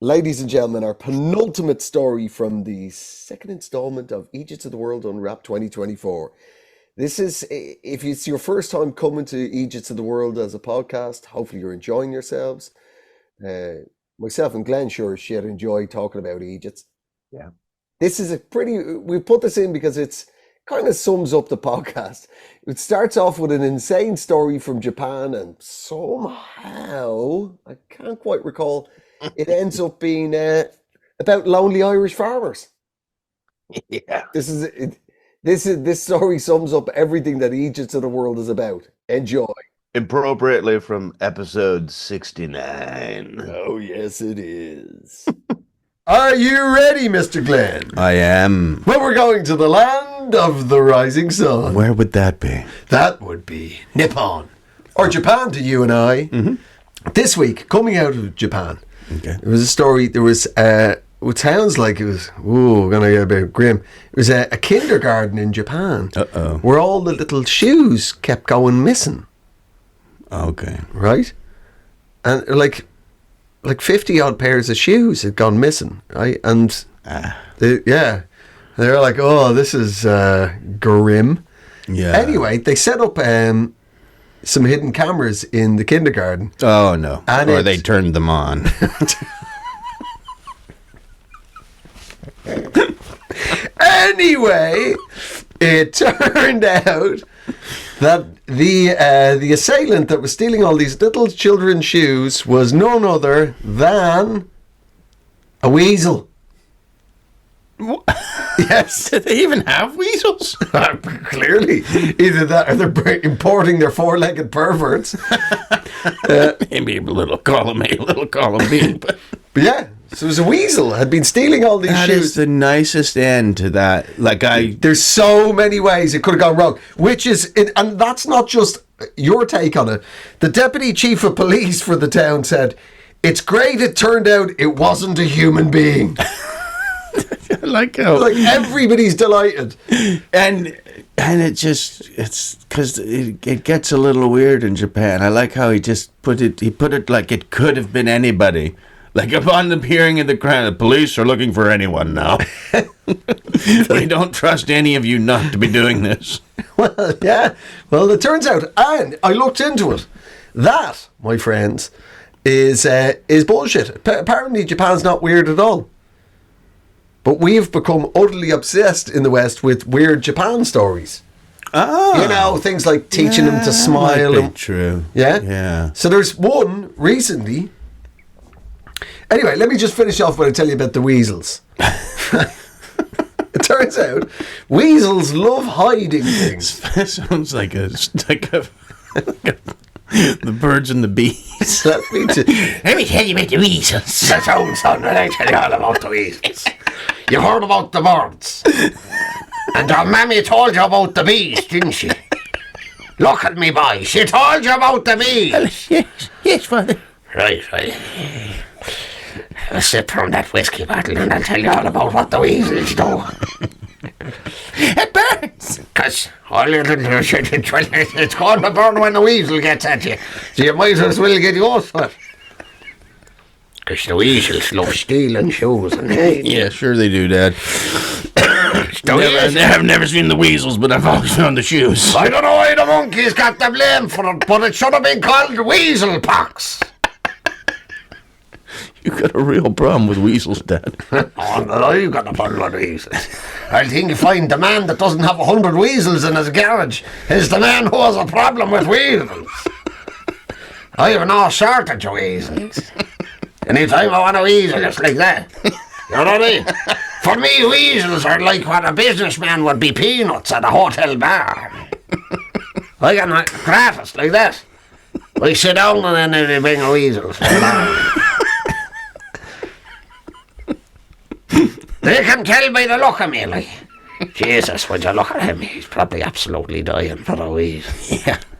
Ladies and gentlemen, our penultimate story from the second installment of Eejits of the World Unwrapped 2024. This is, if it's your first time coming to Eejits of the World as a podcast, hopefully you're enjoying yourselves. Myself and Glenn sure shit enjoy talking about Eejits. Yeah. This is we put this in because it's kind of sums up the podcast. It starts off with an insane story from Japan, and somehow, I can't quite recall, it ends up being about lonely Irish farmers. Yeah. This story sums up everything that Eejits of the World is about. Enjoy. Appropriately from episode 69. Oh, yes, it is. Are you ready, Mr. Glenn? I am. Well, we're going to the land of the rising sun. Where would that be? That would be Nippon. Or Japan to you and I. Mm-hmm. This week, coming out of Japan, there was a story, there was, it sounds like it was, going to get a bit grim. It was a kindergarten in Japan. Uh-oh. Where all the little shoes kept going missing. Okay. Right? And like 50 odd pairs of shoes had gone missing, right? And they're like, oh, this is grim. Yeah. Anyway, they set up some hidden cameras in the kindergarten. Oh no! And they turned them on. Anyway, it turned out that the assailant that was stealing all these little children's shoes was none other than a weasel. Yes. Do they even have weasels? Clearly. Either that or they're importing their four-legged perverts. Maybe a little column A, a little column B. But yeah, so it was a weasel had been stealing all these that shoes. is the nicest end to that. There's so many ways it could have gone wrong. And that's not just your take on it. The deputy chief of police for the town said, "It's great it turned out it wasn't a human being." Like how everybody's delighted. And it's because it gets a little weird in Japan. I like how he put it like it could have been anybody. Like upon appearing in the crowd, the police are looking for anyone now. We don't trust any of you not to be doing this. Well, yeah. Well, it turns out, and I looked into it, that, my friends, is bullshit. Apparently Japan's not weird at all. But we've become utterly obsessed in the West with weird Japan stories. Oh. You know, things like teaching them to smile. Might be true. Yeah? Yeah. So there's one recently. Anyway, let me just finish off when I tell you about the weasels. It turns out weasels love hiding things. That sounds like a the birds and the bees. Let me tell you about the weasels. That sounds son. Let me tell you all about the weasels. You heard about the birds. And your mammy told you about the bees, didn't she? Look at me, boy. She told you about the bees. Yes, father. Right. Have a sip from that whiskey bottle and I'll tell you all about what the weasels do. It burns. Because all you do is it's going to burn when the weasel gets at you. So you might as well get used to it. Because the weasels love stealing shoes and hey. Yeah, sure they do, Dad. I've never seen the weasels, but I've always found the shoes. I don't know why the monkeys got the blame for it, but it should have been called weasel pox. You got a real problem with weasels, Dad. Oh, no, you got a problem with weasels. I think you find the man that doesn't have 100 weasels in his garage is the man who has a problem with weasels. I have no shortage of weasels. Anytime I want a weasel, it's like that. You know what I mean? For me, weasels are like what a businessman would be peanuts at a hotel bar. I get them gratis, like that. I sit down and then they bring a weasel. They can tell by the look of me, like, Jesus, would you look at him? He's probably absolutely dying for a weasel.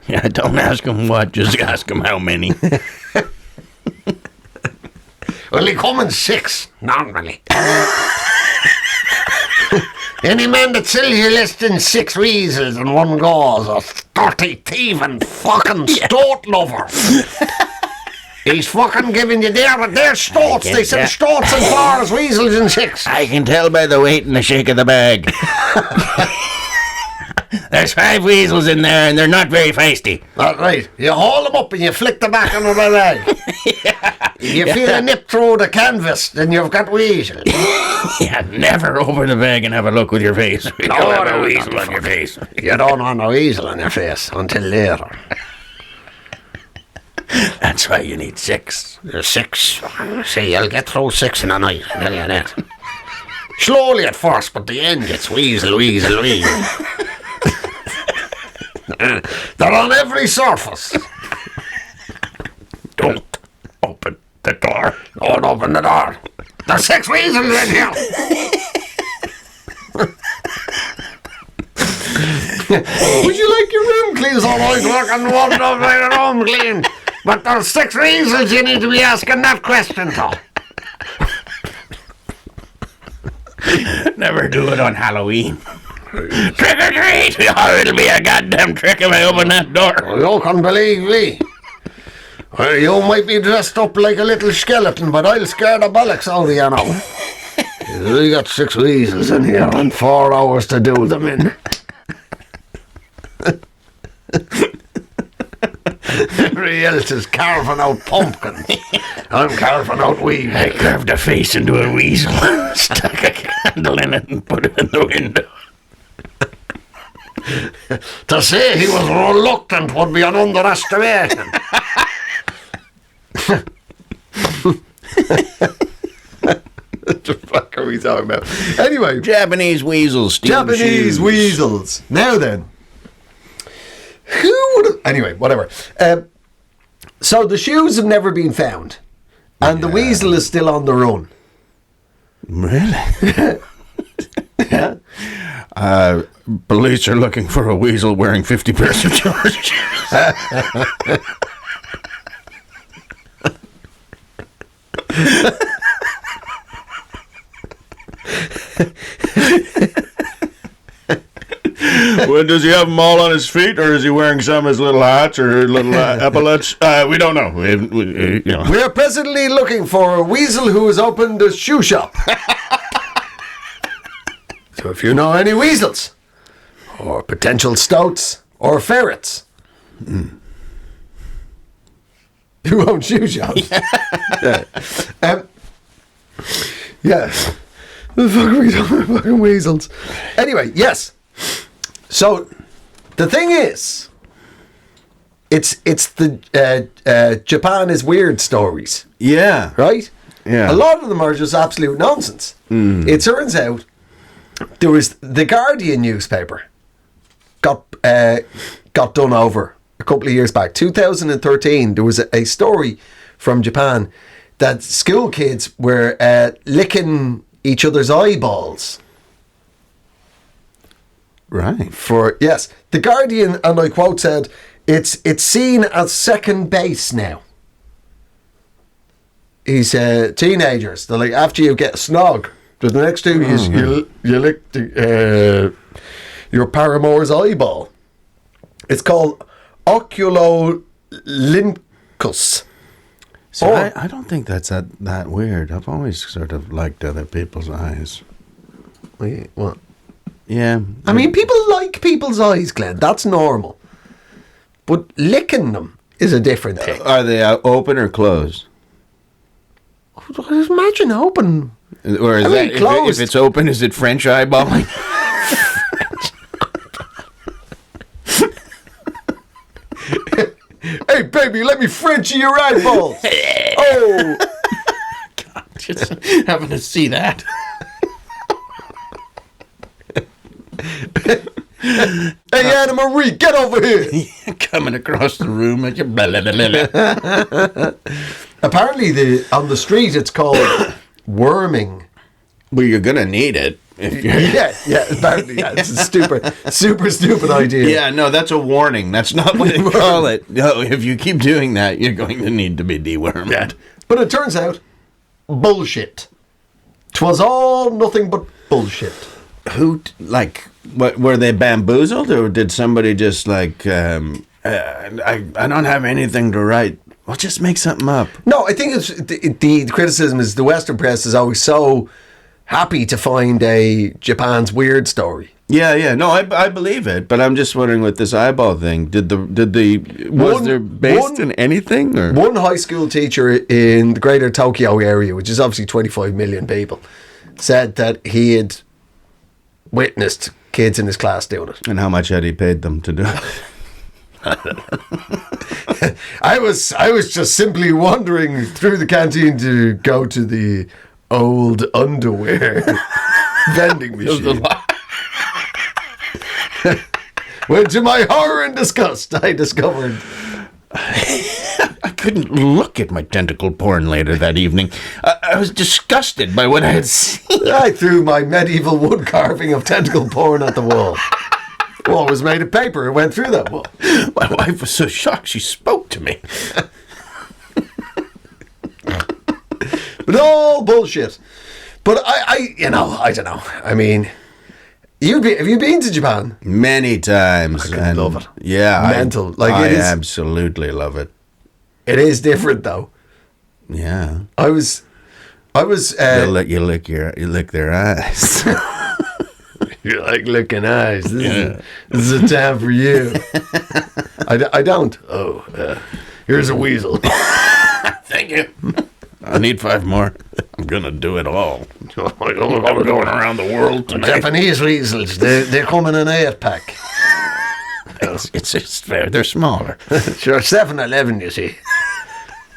Yeah, don't ask him what, just ask him how many. Well, they come in 6, normally. Any man that sells you less than 6 weasels in one go is a dirty thieving fucking stoat lover. He's fucking giving you their stoats. They sell stoats in 4s, weasels in 6. I can tell by the weight and the shake of the bag. There's 5 weasels in there and they're not very feisty. That's right. You haul them up and you flick the back of the bag. You feel a nip through the canvas, then you've got weasels. Yeah, never open the bag and have a look with your face. You don't have a weasel on your face. You don't want a weasel on your face until later. That's why you need 6. 6. See, you'll get through 6 in a night, I'll tell you that. Slowly at first, but the end gets weasel. They're on every surface. Don't open the door. Don't open the door. There's 6 weasels in here. Would you like your room cleaned? All right, look, I'm walking over your room clean. But there's 6 weasels you need to be asking that question to. Never do it on Halloween. Trick or treat! Oh, it'll be a goddamn trick if I open that door. Well, you can believe me. Well, you might be dressed up like a little skeleton, but I'll scare the bollocks out of you now. We got 6 weasels in here and 4 hours to do them in. Everybody else is carving out pumpkins. I'm carving out weevils. I carved a face into a weasel, stuck a candle in it, and put it in the window. To say he was reluctant would be an underestimation. What the fuck are we talking about? Anyway, Japanese weasels. Japanese weasels. Now then, who would have... Anyway, whatever. So the shoes have never been found, and the weasel is still on the run. Really? Yeah. Police are looking for a weasel wearing 50 pairs of shoes. Well, does he have them all on his feet, or is he wearing some as little hats or little epaulets? We don't know. You know. We are presently looking for a weasel who has opened a shoe shop. So if you know any weasels, or potential stoats, or ferrets, who own shoe shops. Yeah. Yeah. The fuck are we talking about? Fucking weasels. Anyway, yes. So, the thing is, it's the Japan is weird stories, Yeah. right? Yeah. A lot of them are just absolute nonsense. It turns out there was the Guardian newspaper got done over a couple of years back. 2013, there was a story from Japan that school kids were licking each other's eyeballs. Right. Yes, the Guardian, and I quote, said it's seen as second base now. He's teenagers. They're like, after you get a snog, the next thing is you lick your paramour's eyeball. It's called oculolyncus. So I don't think that's that weird. I've always sort of liked other people's eyes. Wait, what? Yeah. I mean, people like people's eyes, Glenn. That's normal. But licking them is a different thing. Are they open or closed? Just imagine open. Or is that, closed. if it's open, is it French eyeballing? Hey, baby, let me Frenchie your eyeballs. Oh. God, just having to see that. Hey, Anna Marie, get over here. Coming across the room at your blah, blah, blah, blah. Apparently, on the street, it's called worming. Well, you're going to need it. If you're Yeah, apparently. Yeah, it's a super stupid idea. Yeah, no, that's a warning. That's not what they call it. No, if you keep doing that, you're going to need to be dewormed. Yeah. But it turns out, bullshit. 'Twas all nothing but bullshit. What, were they bamboozled, or did somebody just I don't have anything to write. Well, just make something up. No, I think it's the criticism is the Western press is always so happy to find a Japan's weird story. Yeah. No, I believe it, but I'm just wondering with this eyeball thing. Was there based in anything? Or? One high school teacher in the greater Tokyo area, which is obviously 25 million people, said that he had witnessed kids in his class doing it. And how much had he paid them to do it? I was just simply wandering through the canteen to go to the old underwear vending machine. When to my horror and disgust, I discovered I couldn't look at my tentacle porn later that evening. I was disgusted by what I had seen. I threw my medieval wood carving of tentacle porn at the wall. Well, it was made of paper. It went through that wall. My wife was so shocked she spoke to me. But all bullshit. But I don't know. I mean, have you been to Japan? Many times. I love it. Yeah. Mental. I absolutely love it. It is different though. Yeah. I was you lick their eyes. You like looking eyes. This is a time for you. I don't. Oh, here's a weasel. Thank you. I need 5 more. I'm gonna do it all. I'm going around the world tonight. Japanese weasels, they come in an 8-pack. It's just fair. They're smaller. Sure, 7-Eleven, you see.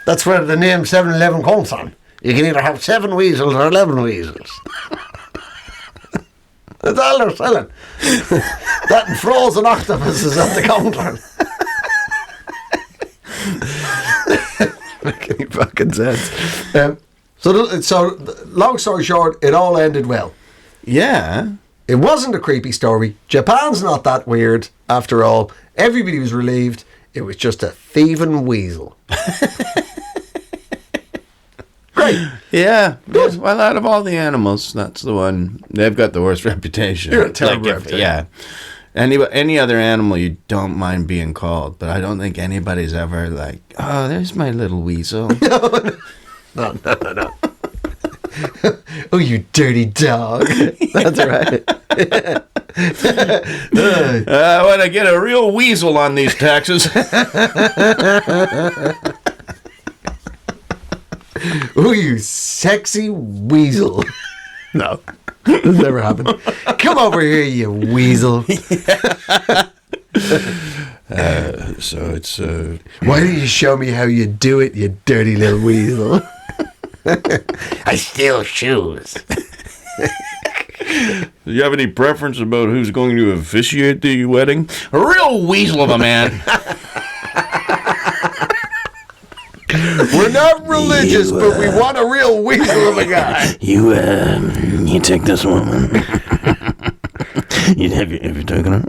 That's where the name 7-Eleven comes from. You can either have 7 weasels or 11 weasels. That's all they're selling. That and frozen octopuses at the counter. Make any fucking sense. So, long story short, it all ended well. Yeah. It wasn't a creepy story. Japan's not that weird, after all. Everybody was relieved. It was just a thieving weasel. Great. Yeah. Good. Well, out of all the animals, that's the one. They've got the worst reputation. You're a terrible reputation. Yeah. Any other animal you don't mind being called, but I don't think anybody's ever like, oh, there's my little weasel. No. Oh, you dirty dog. That's right. I want to get a real weasel on these taxes. Oh, you sexy weasel. No, that's never happened. Come over here, you weasel. So it's... Why don't you show me how you do it, you dirty little weasel? I steal shoes. Do you have any preference about who's going to officiate the wedding? A real weasel of a man. We're not religious, but we want a real weasel of a guy. You take this woman. Have you taken her?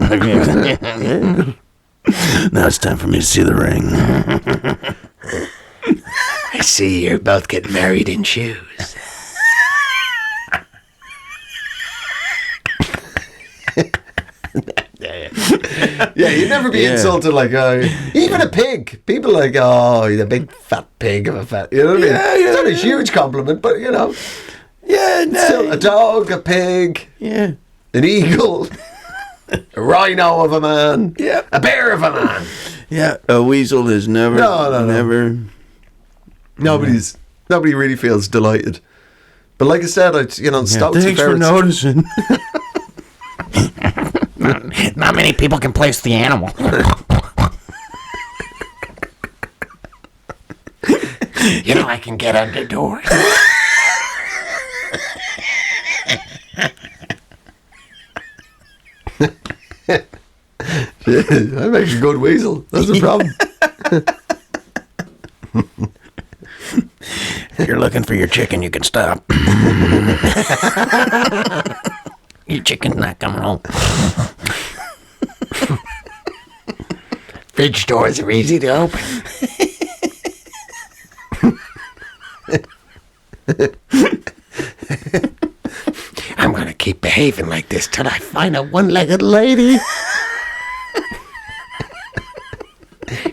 Now it's time for me to see the ring. I see you're both getting married in shoes. Yeah, you'd never be insulted like, even a pig. People like, oh, you're a big fat pig of a fat, you know what I mean? It's not a huge compliment, but you know. Yeah, no. Still a dog, a pig, an eagle, a rhino of a man, a bear of a man. Yeah, a weasel is never, never. Nobody really feels delighted. But like I said, stoats. Thanks for noticing. Not many people can place the animal. I can get under doors. That makes a good weasel. That's the problem. If you're looking for your chicken, you can stop. Your chicken's not coming home. Fridge doors are easy to open. I'm going to keep behaving like this till I find a one-legged lady.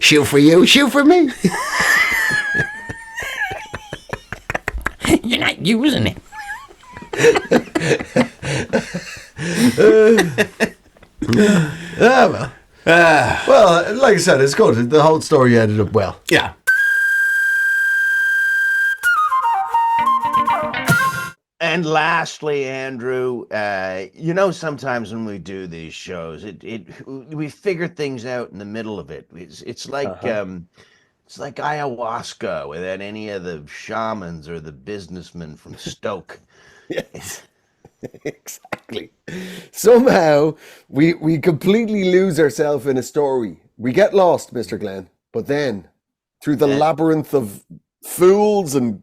Shoe for you, shoe for me. You're not using it. Well, like I said, it's good. The whole story ended up well. Yeah. And lastly, Andrew, sometimes when we do these shows, we figure things out in the middle of it. It's like it's like ayahuasca without any of the shamans or the businessmen from Stoke. Yes, exactly. Somehow we completely lose ourselves in a story. We get lost, Mr. Glenn, but then through the labyrinth of fools and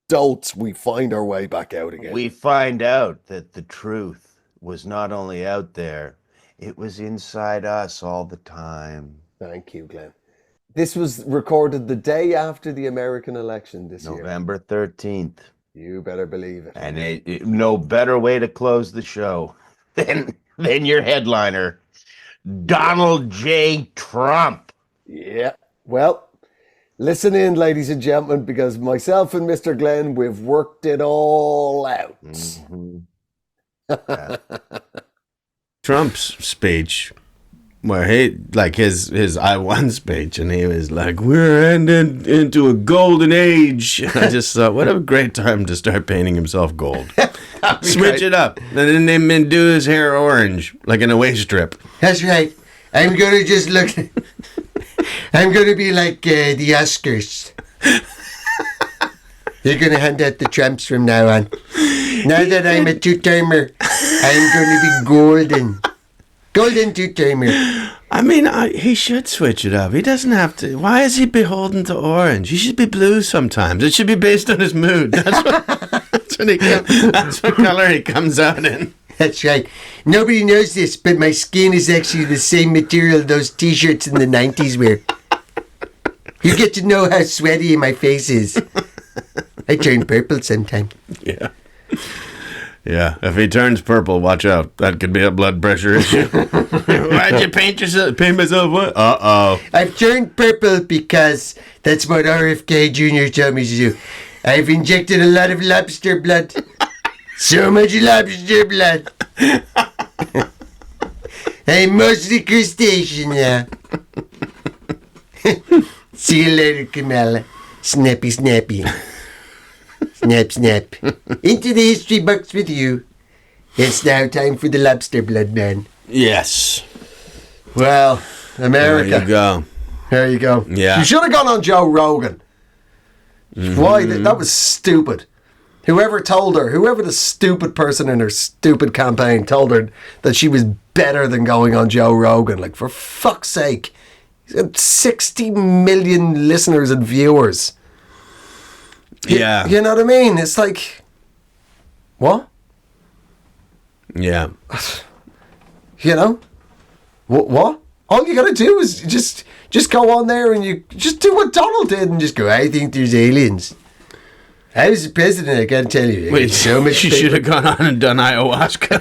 dolts, we find our way back out again. We find out that the truth was not only out there, it was inside us all the time. Thank you, Glenn. This was recorded the day after the American election this year. November 13th. You better believe it. And no better way to close the show than your headliner, Donald J. Trump. Yeah. Well, listen in, ladies and gentlemen, because myself and Mr. Glenn, we've worked it all out. Mm-hmm. Trump's speech, where he, like his I won speech, and he was like, "We're ending into a golden age." I just thought, what a great time to start painting himself gold. Switch it up, and then do his hair orange, like in a waist strip. That's right. I'm gonna just look. I'm gonna be like the Oscars. They're gonna hand out the Trumps from now on. Now that I'm a two-timer, I'm gonna be golden. Golden two-timer. I mean, he should switch it up. He doesn't have to. Why is he beholden to orange? He should be blue sometimes. It should be based on his mood. That's what color he comes out in. That's right. Nobody knows this, but my skin is actually the same material those t-shirts in the 90s were. You get to know how sweaty my face is. I turn purple sometimes. Yeah. Yeah, if he turns purple, watch out. That could be a blood pressure issue. Why'd you paint myself what? Uh-oh. I've turned purple because that's what RFK Jr. told me to do. I've injected a lot of lobster blood. So much lobster blood. I'm mostly crustacean now. See you later, Kamala. Snappy, snappy. Snap, snap. Into the history books with you. It's now time for the lobster blood man. Yes. Well, America. There you go. There you go. Yeah. You should have gone on Joe Rogan. Why? That was stupid. Whoever told her, whoever the stupid person in her stupid campaign told her that she was better than going on Joe Rogan. Like, for fuck's sake. He's got 60 million listeners and viewers. Yeah. You know what I mean? It's like, what? Yeah. You know? What? All you gotta do is just go on there and you just do what Donald did and just go, I think there's aliens. I was the president, I gotta tell you. Wait, so much you should have gone on and done ayahuasca.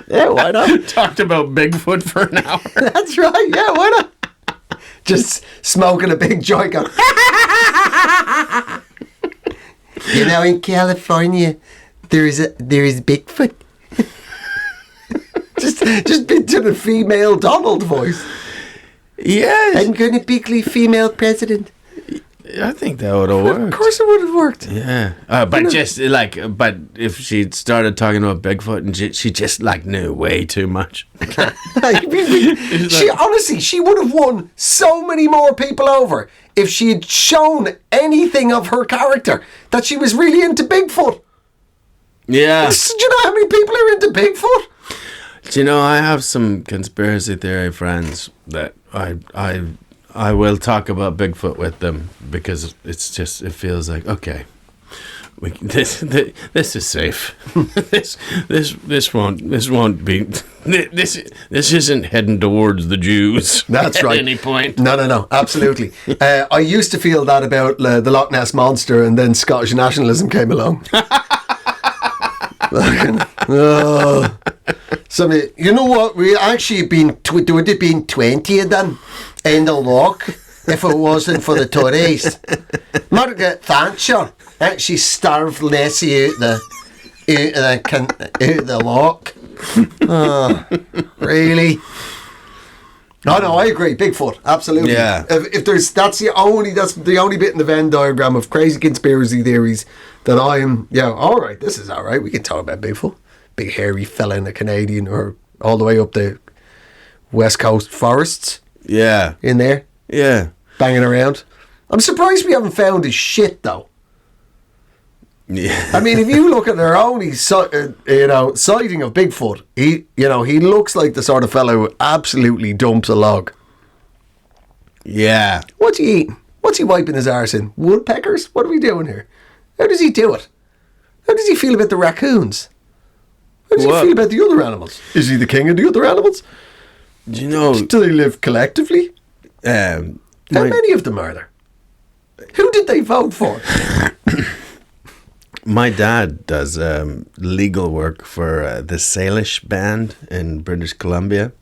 Yeah, why not? Talked about Bigfoot for an hour. That's right, yeah, why not? Just smoking a big joint. Going, You know, in California, there is Bigfoot. just be to the female Donald voice. Yes. I'm gonna be the female president. I think that would have worked. Of course it would have worked. Yeah. But just like, but if she started talking about Bigfoot and she just like knew way too much. She honestly, she would have won so many more people over if she had shown anything of her character that she was really into Bigfoot. Yeah. Do you know how many people are into Bigfoot? Do you know, I have some conspiracy theory friends that I will talk about Bigfoot with them because it's just, it feels like, okay, this is safe. this won't be, this isn't heading towards the Jews. That's right. At any point. No, absolutely. I used to feel that about the Loch Ness Monster, and then Scottish nationalism came along. So, you know what? We actually would have been 20 of them in the loch if it wasn't for the Tories. Margaret Thatcher actually starved Nessie out the loch. Oh, really? No, I agree. Bigfoot, absolutely. Yeah. If there's that's the only bit in the Venn diagram of crazy conspiracy theories that I am. Yeah, all right. This is all right. We can talk about Bigfoot, big hairy fella in a Canadian or all the way up the West Coast forests. Yeah. In there. Yeah. Banging around. I'm surprised we haven't found his shit though. Yeah. I mean, if you look at their only sighting of Bigfoot, he looks like the sort of fellow who absolutely dumps a log. Yeah. What's he eating? What's he wiping his arse in? Woodpeckers? What are we doing here? How does he do it? How does he feel about the raccoons? How does he feel about the other animals? Is he the king of the other animals? Do you know? Do they live collectively? How many of them are there? Who did they vote for? My dad does legal work for the Salish band in British Columbia.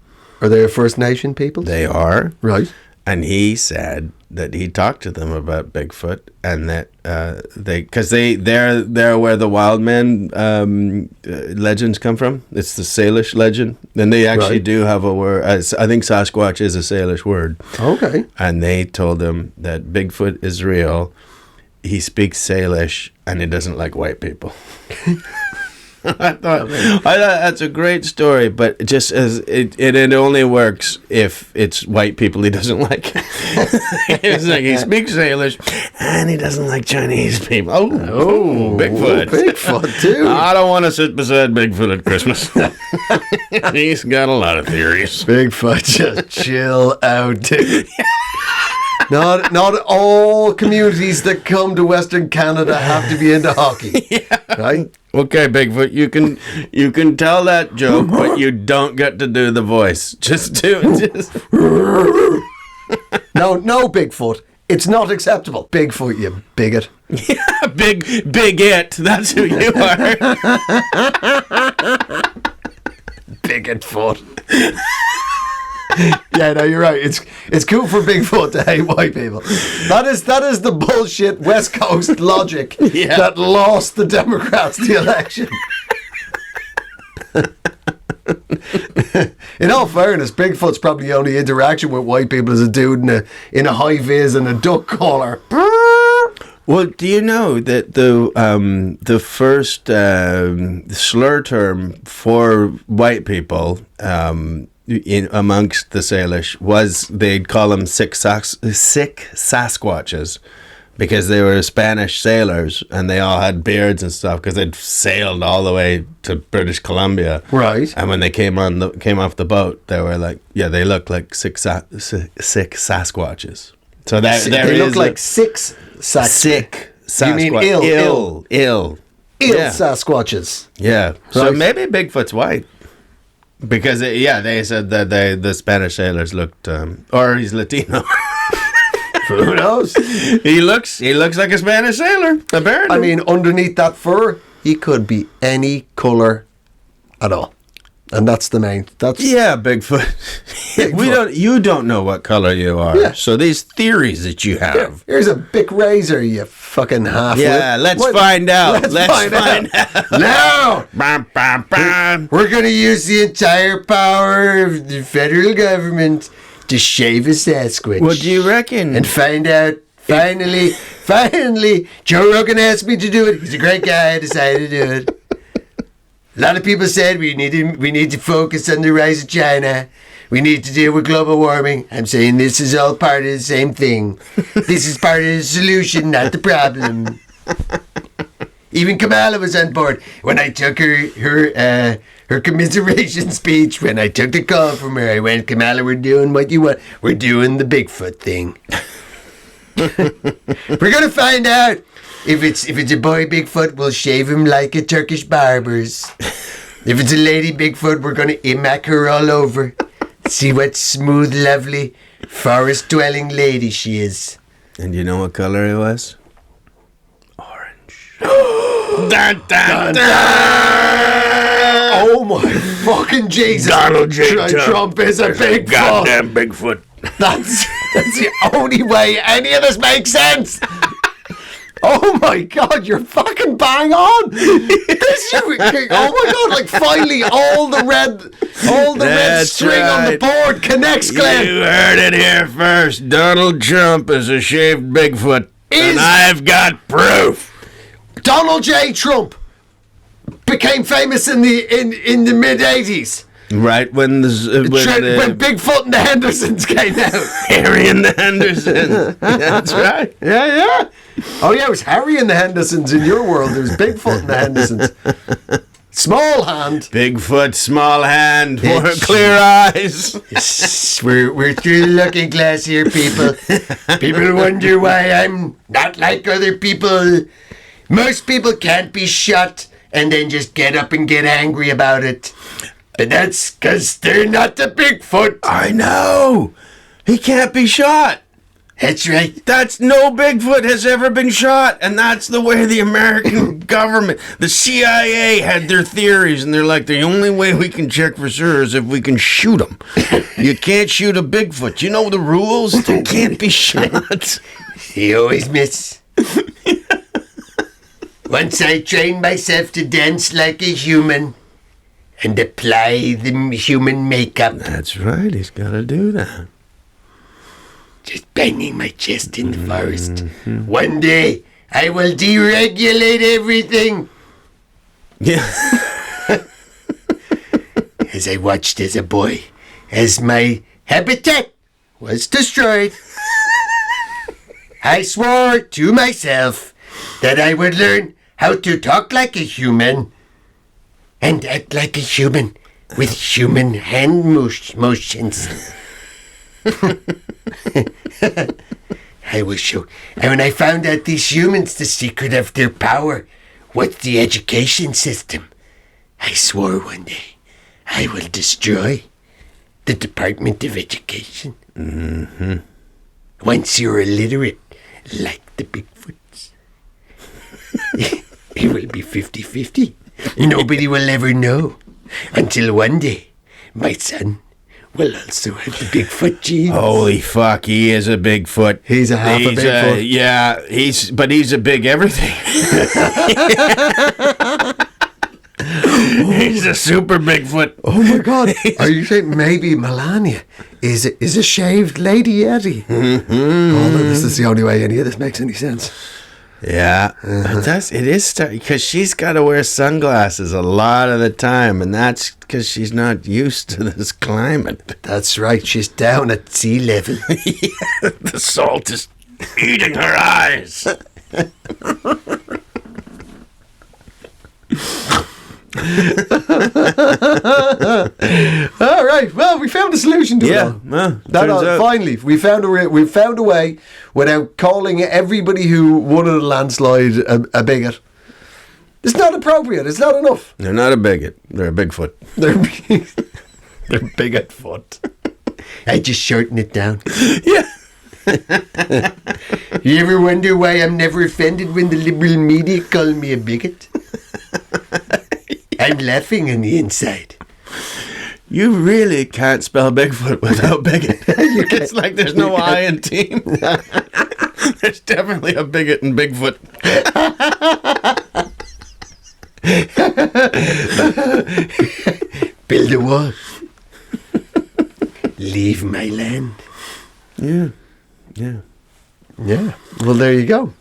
Are they a First Nation people? They are. Right. And he said that he talked to them about Bigfoot, and that they're where the wild man legends come from. It's the Salish legend, and they actually do have a word. I think Sasquatch is a Salish word. Okay. And they told him that Bigfoot is real. He speaks Salish, and he doesn't like white people. I thought that's a great story, but just as it only works if it's white people he doesn't like. It's like he speaks Salish and he doesn't like Chinese people. Oh, Bigfoot. Bigfoot, too. I don't want to sit beside Bigfoot at Christmas. He's got a lot of theories. Bigfoot, just chill out, dude. Not all communities that come to Western Canada have to be into hockey, right? Okay, Bigfoot, you can tell that joke, but you don't get to do the voice. Just do it. No, Bigfoot. It's not acceptable. Bigfoot, you bigot. Yeah, big it. That's who you are. Bigot foot. Yeah, no, you're right. It's cool for Bigfoot to hate white people. That is the bullshit West Coast logic that lost the Democrats the election. In all fairness, Bigfoot's probably the only interaction with white people is a dude in a high vis and a duck collar. Well, do you know that the first slur term for white people amongst the Salish was they'd call them sick Sasquatches because they were Spanish sailors and they all had beards and stuff because they'd sailed all the way to British Columbia. Right. And when they came off the boat, they were like, they looked like sick Sasquatches. So they look like sick Sasquatches. You mean ill Sasquatches. Yeah. Right. So maybe Bigfoot's white. Because they said that the Spanish sailors looked, or he's Latino. Who knows? He looks like a Spanish sailor. Apparently, I mean, underneath that fur, he could be any color at all, and that's the main. Bigfoot. You don't know what color you are. Yeah. So these theories that you have. Here's a Bic razor, you fucking half. Yeah, let's find out. Let's find out. Now, bam, bam, bam. We're going to use the entire power of the federal government to shave a Sasquatch. What do you reckon? And find out, finally, Joe Rogan asked me to do it. He's a great guy. I decided to do it. A lot of people said we need to focus on the rise of China. We need to deal with global warming. I'm saying this is all part of the same thing. This is part of the solution, not the problem. Even Kamala was on board when I took her commiseration speech. When I took the call from her, I went, Kamala, we're doing what you want. We're doing the Bigfoot thing. We're gonna find out if it's a boy Bigfoot. We'll shave him like a Turkish barber's. If it's a lady Bigfoot, we're gonna imac her all over. See what smooth, lovely, forest-dwelling lady she is. And you know what color it was? Orange. Dun, dun, dun. Oh my fucking Jesus! Donald J. Trump is a Bigfoot. Goddamn Bigfoot. That's the only way any of this makes sense. Oh my God, you're fucking bang on! Oh my God, like finally all the red string on the board connects, Glenn. You heard it here first. Donald Trump is a shaved Bigfoot, and I've got proof. Donald J. Trump became famous in the mid '80s. Right when Bigfoot and the Hendersons came out. Harry and the Hendersons. That's right. Yeah. Oh yeah, it was Harry and the Hendersons in your world. There was Bigfoot and the Hendersons. Small hand. Bigfoot, small hand, clear eyes. We're through the looking glass here, people. People wonder why I'm not like other people. Most people can't be shot and then just get up and get angry about it. But that's because they're not the Bigfoot. I know. He can't be shot. That's right. That's no Bigfoot has ever been shot, and that's the way the American government, the CIA had their theories, and they're like, the only way we can check for sure is if we can shoot them. You can't shoot a Bigfoot. You know the rules? They can't be shot. You always miss. Once I trained myself to dance like a human and apply the human makeup. That's right, he's got to do that. Just banging my chest in the forest. One day, I will deregulate everything. Yeah. As I watched as a boy, as my habitat was destroyed, I swore to myself that I would learn how to talk like a human and act like a human with human hand motions. I will show. And when I found out these humans, the secret of their power was the education system, I swore one day I will destroy the Department of Education. Once you're illiterate, like the Bigfoots, it will be 50-50. Nobody will ever know until one day my son will also have the Bigfoot genes. Holy fuck, he is a Bigfoot. He's a half a Bigfoot. Yeah, he's a big everything. He's a super Bigfoot. Oh my God! Are you saying maybe Melania is a shaved lady Yeti? Although this is the only way any of this makes any sense. Yeah, it is because she's got to wear sunglasses a lot of the time, and that's because she's not used to this climate. That's right, she's down at sea level. Yeah, the salt is eating her eyes. All right. Well, we found a solution to it. all. Finally, we found a way without calling everybody who won in a landslide a bigot. It's not appropriate. It's not enough. They're not a bigot. They're a Bigfoot. They're bigot foot. I just shorten it down. Yeah. You ever wonder why I'm never offended when the liberal media call me a bigot? I'm laughing on the inside. You really can't spell Bigfoot without bigot. It's like there's no I in team. There's definitely a bigot in Bigfoot. Build a wall. Leave my land. Yeah. Well, there you go.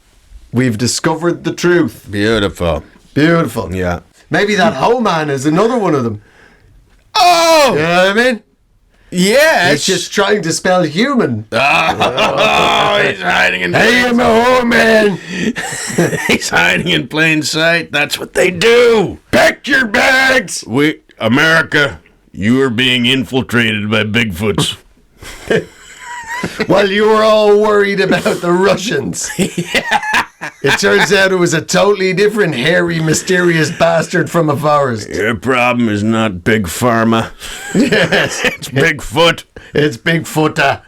We've discovered the truth. Beautiful. Yeah. Maybe that hoe man is another one of them. Oh! You know what I mean? Yes. It's just trying to spell human. Oh, he's hiding in I am a hoe man. He's hiding in plain sight. That's what they do. Pack your bags. America, you are being infiltrated by Bigfoots. While you were all worried about the Russians. It turns out it was a totally different, hairy, mysterious bastard from a forest. Your problem is not Big Pharma. Yes. It's Bigfoot. It's Bigfoota.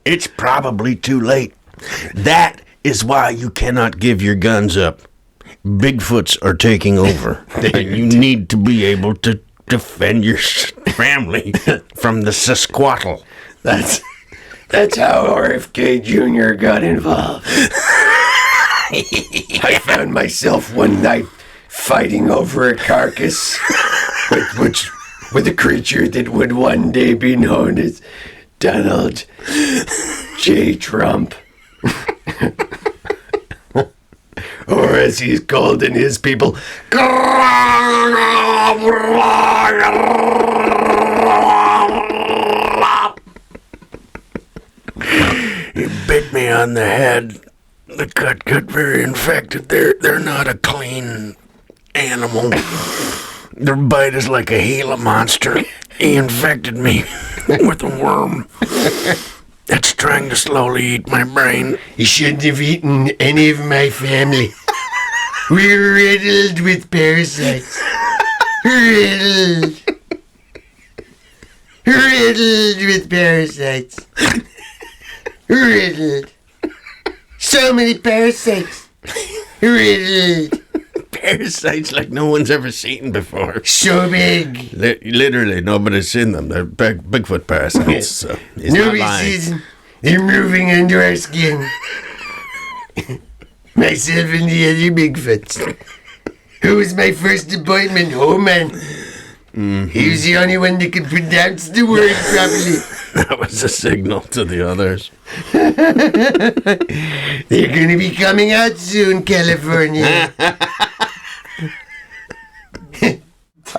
It's probably too late. That is why you cannot give your guns up. Bigfoots are taking over. And you need to be able to defend your family from the Sasquattle. That's how RFK Jr. got involved. I found myself one night fighting over a carcass with a creature that would one day be known as Donald J. Trump. Or as he's called in his people, He bit me on the head. The cut got very infected. They're not a clean animal. Their bite is like a Gila monster. He infected me with a worm that's trying to slowly eat my brain. he shouldn't have eaten any of my family. We're riddled with parasites. Riddled. Riddled with parasites. Riddled. So many parasites. Riddled. Parasites like no one's ever seen before. So big. Literally, nobody's seen them. They're Bigfoot parasites. So he's not Nobody lying. sees them. They're moving under our skin. Myself and the other Bigfoots. Who was my first appointment? Oh, man. He was the only one that could pronounce the word properly. That was a signal to the others. They're going to be coming out soon, California.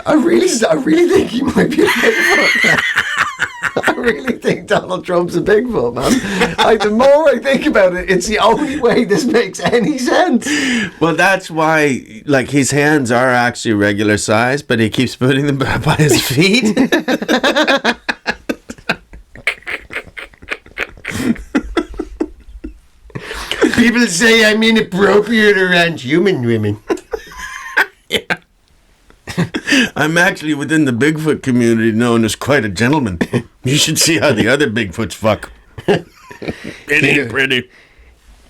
I really think he might be a Bigfoot. I really think Donald Trump's a Bigfoot, man. The more I think about it, it's the only way this makes any sense. Well, that's why, like, his hands are actually regular size, but he keeps putting them by his feet. People say I'm inappropriate around human women. I'm actually within the Bigfoot community known as quite a gentleman. You should see how the other Bigfoots fuck. It ain't pretty.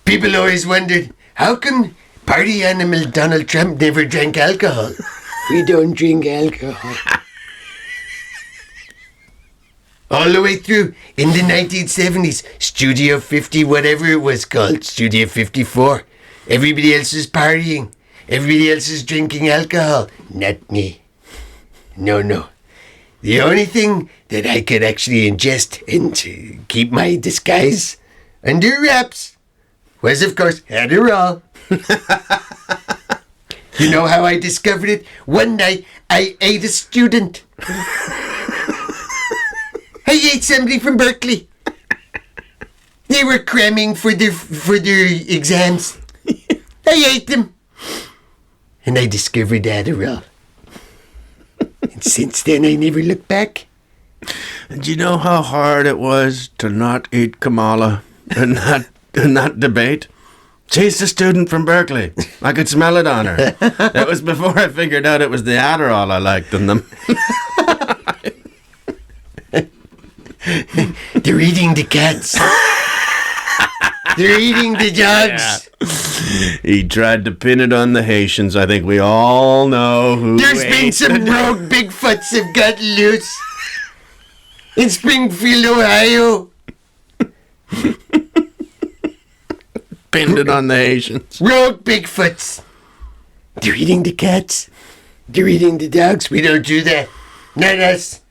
People always wondered, how come party animal Donald Trump never drank alcohol? We don't drink alcohol. All the way through in the 1970s, Studio 50, whatever it was called, Studio 54. Everybody else is partying. Everybody else is drinking alcohol. Not me. No. The only thing that I could actually ingest and to keep my disguise under wraps was, of course, Adderall. You know how I discovered it? One night, I ate a student. I ate somebody from Berkeley. They were cramming for their exams. I ate them. And I discovered Adderall. And since then, I never looked back. And you know how hard it was to not eat Kamala and not debate? She's a student from Berkeley. I could smell it on her. That was before I figured out it was the Adderall I liked in them. They're eating the cats. They're eating the dogs. He tried to pin it on the Haitians. I think we all know who. There's been ate some the- rogue Bigfoots have got loose. In Springfield, Ohio. pinned it on the Haitians. Rogue Bigfoots. They're eating the cats. They're eating the dogs. We don't do that. Not us.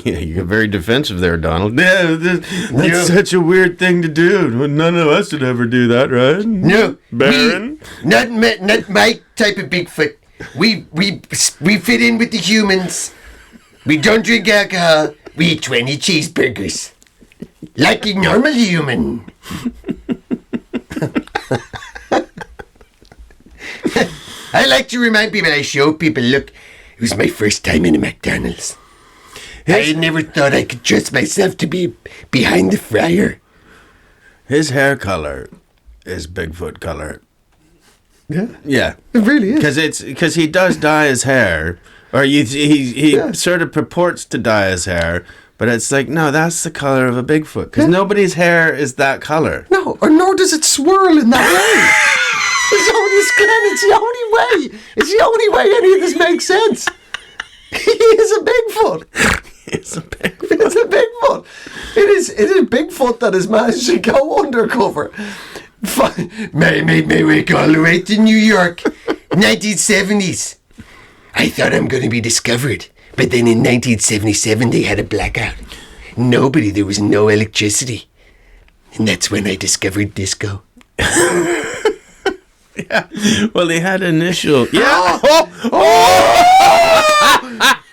Yeah, you're very defensive there, Donald. Yeah, that's Yeah. such a weird thing to do. None of us would ever do that, right? No, Baron? not my type of Bigfoot. We fit in with the humans. We don't drink alcohol. We eat 20 cheeseburgers, like a normal human. I like to remind people. I show people, look, it was my first time in a McDonald's. I never thought I could trust myself to be behind the fryer. His hair color is Bigfoot color. Yeah, Yeah, it really is. because he does dye his hair, or he Yeah. sort of purports to dye his hair, but it's like, no, that's the color of a Bigfoot, because nobody's hair is that color. No, or nor does it swirl in that way. It's only skin. It's the only way. It's the only way any of this makes sense. He is a Bigfoot. It's a Bigfoot. It's a Bigfoot. It is Bigfoot that has managed to go undercover. Made my way all the way to New York, 1970s. I thought I'm going to be discovered, but then in 1977 they had a blackout. There was no electricity. And that's when I discovered disco. Yeah. Well, he had initial. Yeah. Oh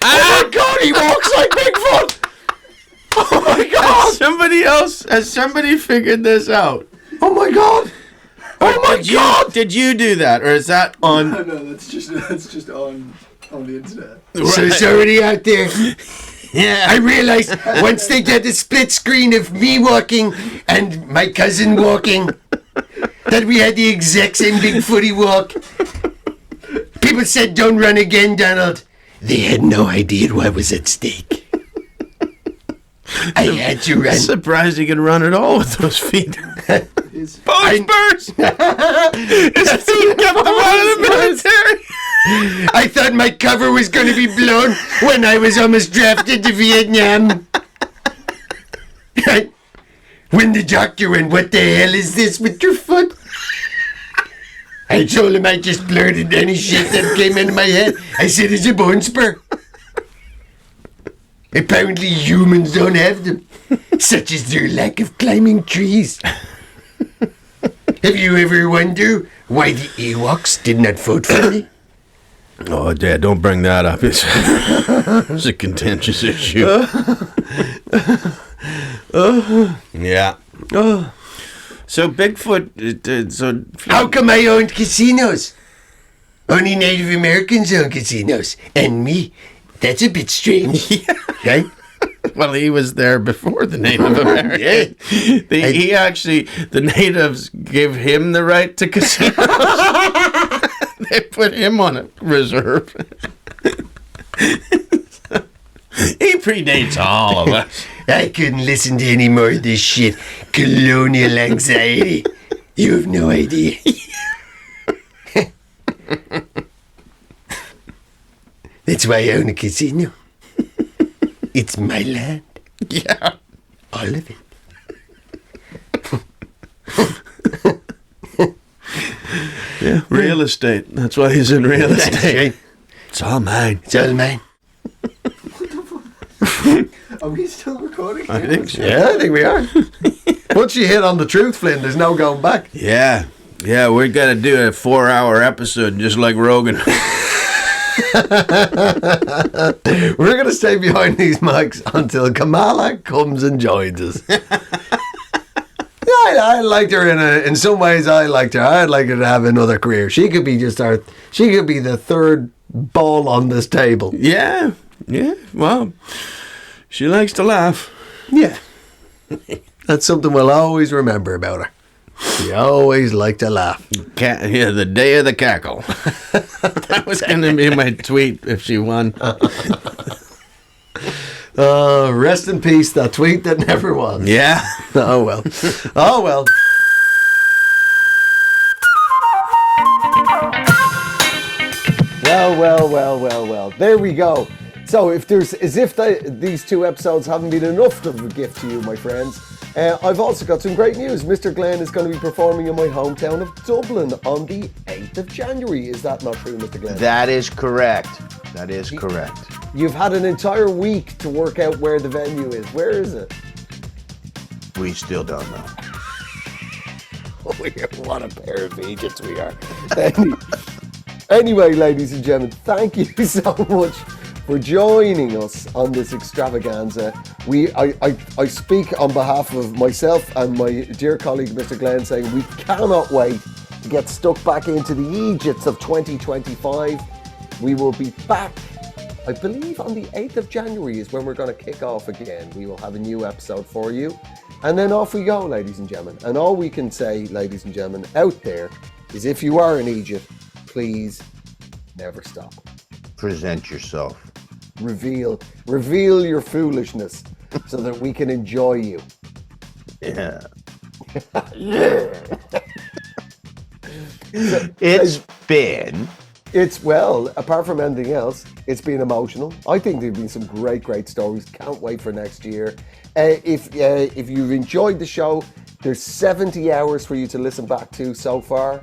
my God! He walks like Bigfoot. Oh my God! Has somebody figured this out? Oh my God! Oh my God! Did you do that, or is that on? No, that's just on the internet. So it's already out there. Yeah. I realized once they get a split screen of me walking and my cousin walking, that we had the exact same Bigfooty walk. People said, "Don't run again, Donald." They had no idea what was at stake. I had to run. Surprised he can run at all with those feet. Bone spurs! His feet kept him out of the military. I thought my cover was going to be blown when I was almost drafted to Vietnam. When the doctor went, "What the hell is this with your foot?" I told him I just blurted any shit that came into my head. I said, "It's a bone spur." Apparently humans don't have them, such as their lack of climbing trees. Have you ever wondered why the Ewoks did not vote for me? Oh, Dad, don't bring that up. It's a contentious issue. Yeah. So Bigfoot. How come I owned casinos? Only Native Americans own casinos, and me. That's a bit strange, right? Well, he was there before the Native Americans. The natives gave him the right to casinos. They put him on a reserve. He predates all of us. I couldn't listen to any more of this shit. Colonial anxiety. You have no idea. That's why I own a casino. It's my land. Yeah. All of it. Yeah, real estate. That's why he's in real estate. That's right. It's all mine. It's all mine. Are we still recording? I think so. Yeah, I think we are. Once you hit on the truth, Flynn, there's no going back. Yeah. Yeah, we're going to do a 4-hour episode just like Rogan. We're going to stay behind these mics until Kamala comes and joins us. I liked her in some ways. I liked her. I'd like her to have another career. She could be she could be the third ball on this table. Yeah. Yeah. Well, she likes to laugh. Yeah. That's something we'll always remember about her. She always liked to laugh. Yeah, the day of the cackle. That was going to be my tweet if she won. Rest in peace, that tweet that never was. Yeah. Oh, well. Oh, well. Well. There we go. So if these two episodes haven't been enough of a gift to you, my friends, I've also got some great news. Mr. Glenn is going to be performing in my hometown of Dublin on the 8th of January. Is that not true, Mr. Glenn? That is correct. Correct. You've had an entire week to work out where the venue is. Where is it? We still don't know. What a pair of Eejits we are. Anyway, ladies and gentlemen, thank you so much for joining us on this extravaganza. I speak on behalf of myself and my dear colleague Mr. Glenn, saying we cannot wait to get stuck back into the Eejits of 2025. We will be back, I believe, on the 8th of January is when we're going to kick off again. We will have a new episode for you. And then off we go, ladies and gentlemen. And all we can say, ladies and gentlemen, out there, is if you are an Eejit, please never stop. Present yourself. Reveal your foolishness so that we can enjoy you. Yeah. Well, apart from anything else, it's been emotional. I think there've been some great stories. Can't wait for next year. If you've enjoyed the show, there's 70 hours for you to listen back to so far.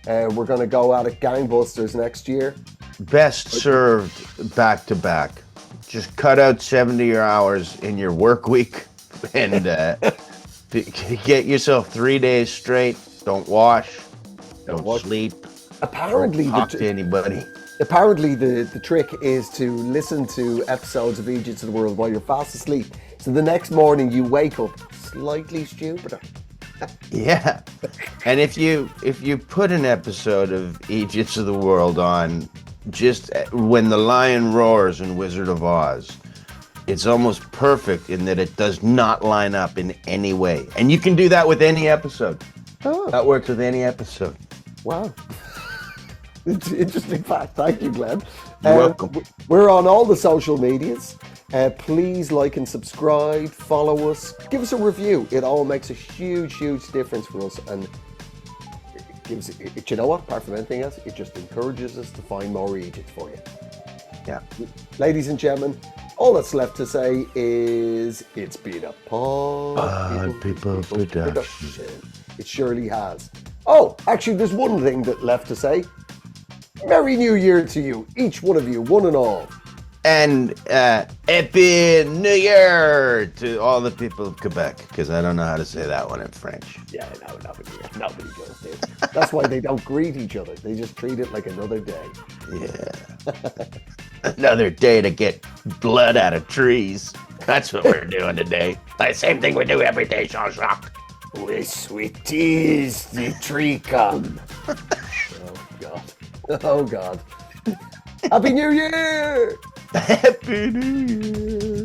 We're going to go at it gangbusters next year. Best served back to back. Just cut out 70 hours in your work week and get yourself 3 days straight. Don't wash. Don't sleep. Apparently, don't talk to anybody. Apparently, the trick is to listen to episodes of Eejits of the World while you're fast asleep. So the next morning you wake up slightly stupider. Yeah. And if you put an episode of Eejits of the World on just when the lion roars in Wizard of Oz, it's almost perfect in that it does not line up in any way. And you can do that with any episode. Oh. That works with any episode. Wow. It's an interesting fact. Thank you, Glenn. You're welcome. We're on all the social medias. Please like and subscribe, follow us, give us a review. It all makes a huge, huge difference for us, and it gives it, you know what, apart from anything else, it just encourages us to find more Eejits for you. Yeah. Ladies and gentlemen, all that's left to say is it's been a Pod People production. It surely has. Oh, actually, there's one thing that left to say. Merry New Year to you, each one of you, one and all. And Happy New Year to all the people of Quebec, because I don't know how to say that one in French. Yeah, no, nobody does this. That's why they don't greet each other. They just treat it like another day. Yeah. Another day to get blood out of trees. That's what we're doing today. The same thing we do every day, Jean-Jacques. We sweet teas, the tree come. Oh, God. Oh, God. Happy New Year! Happy New Year!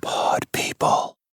Pod people.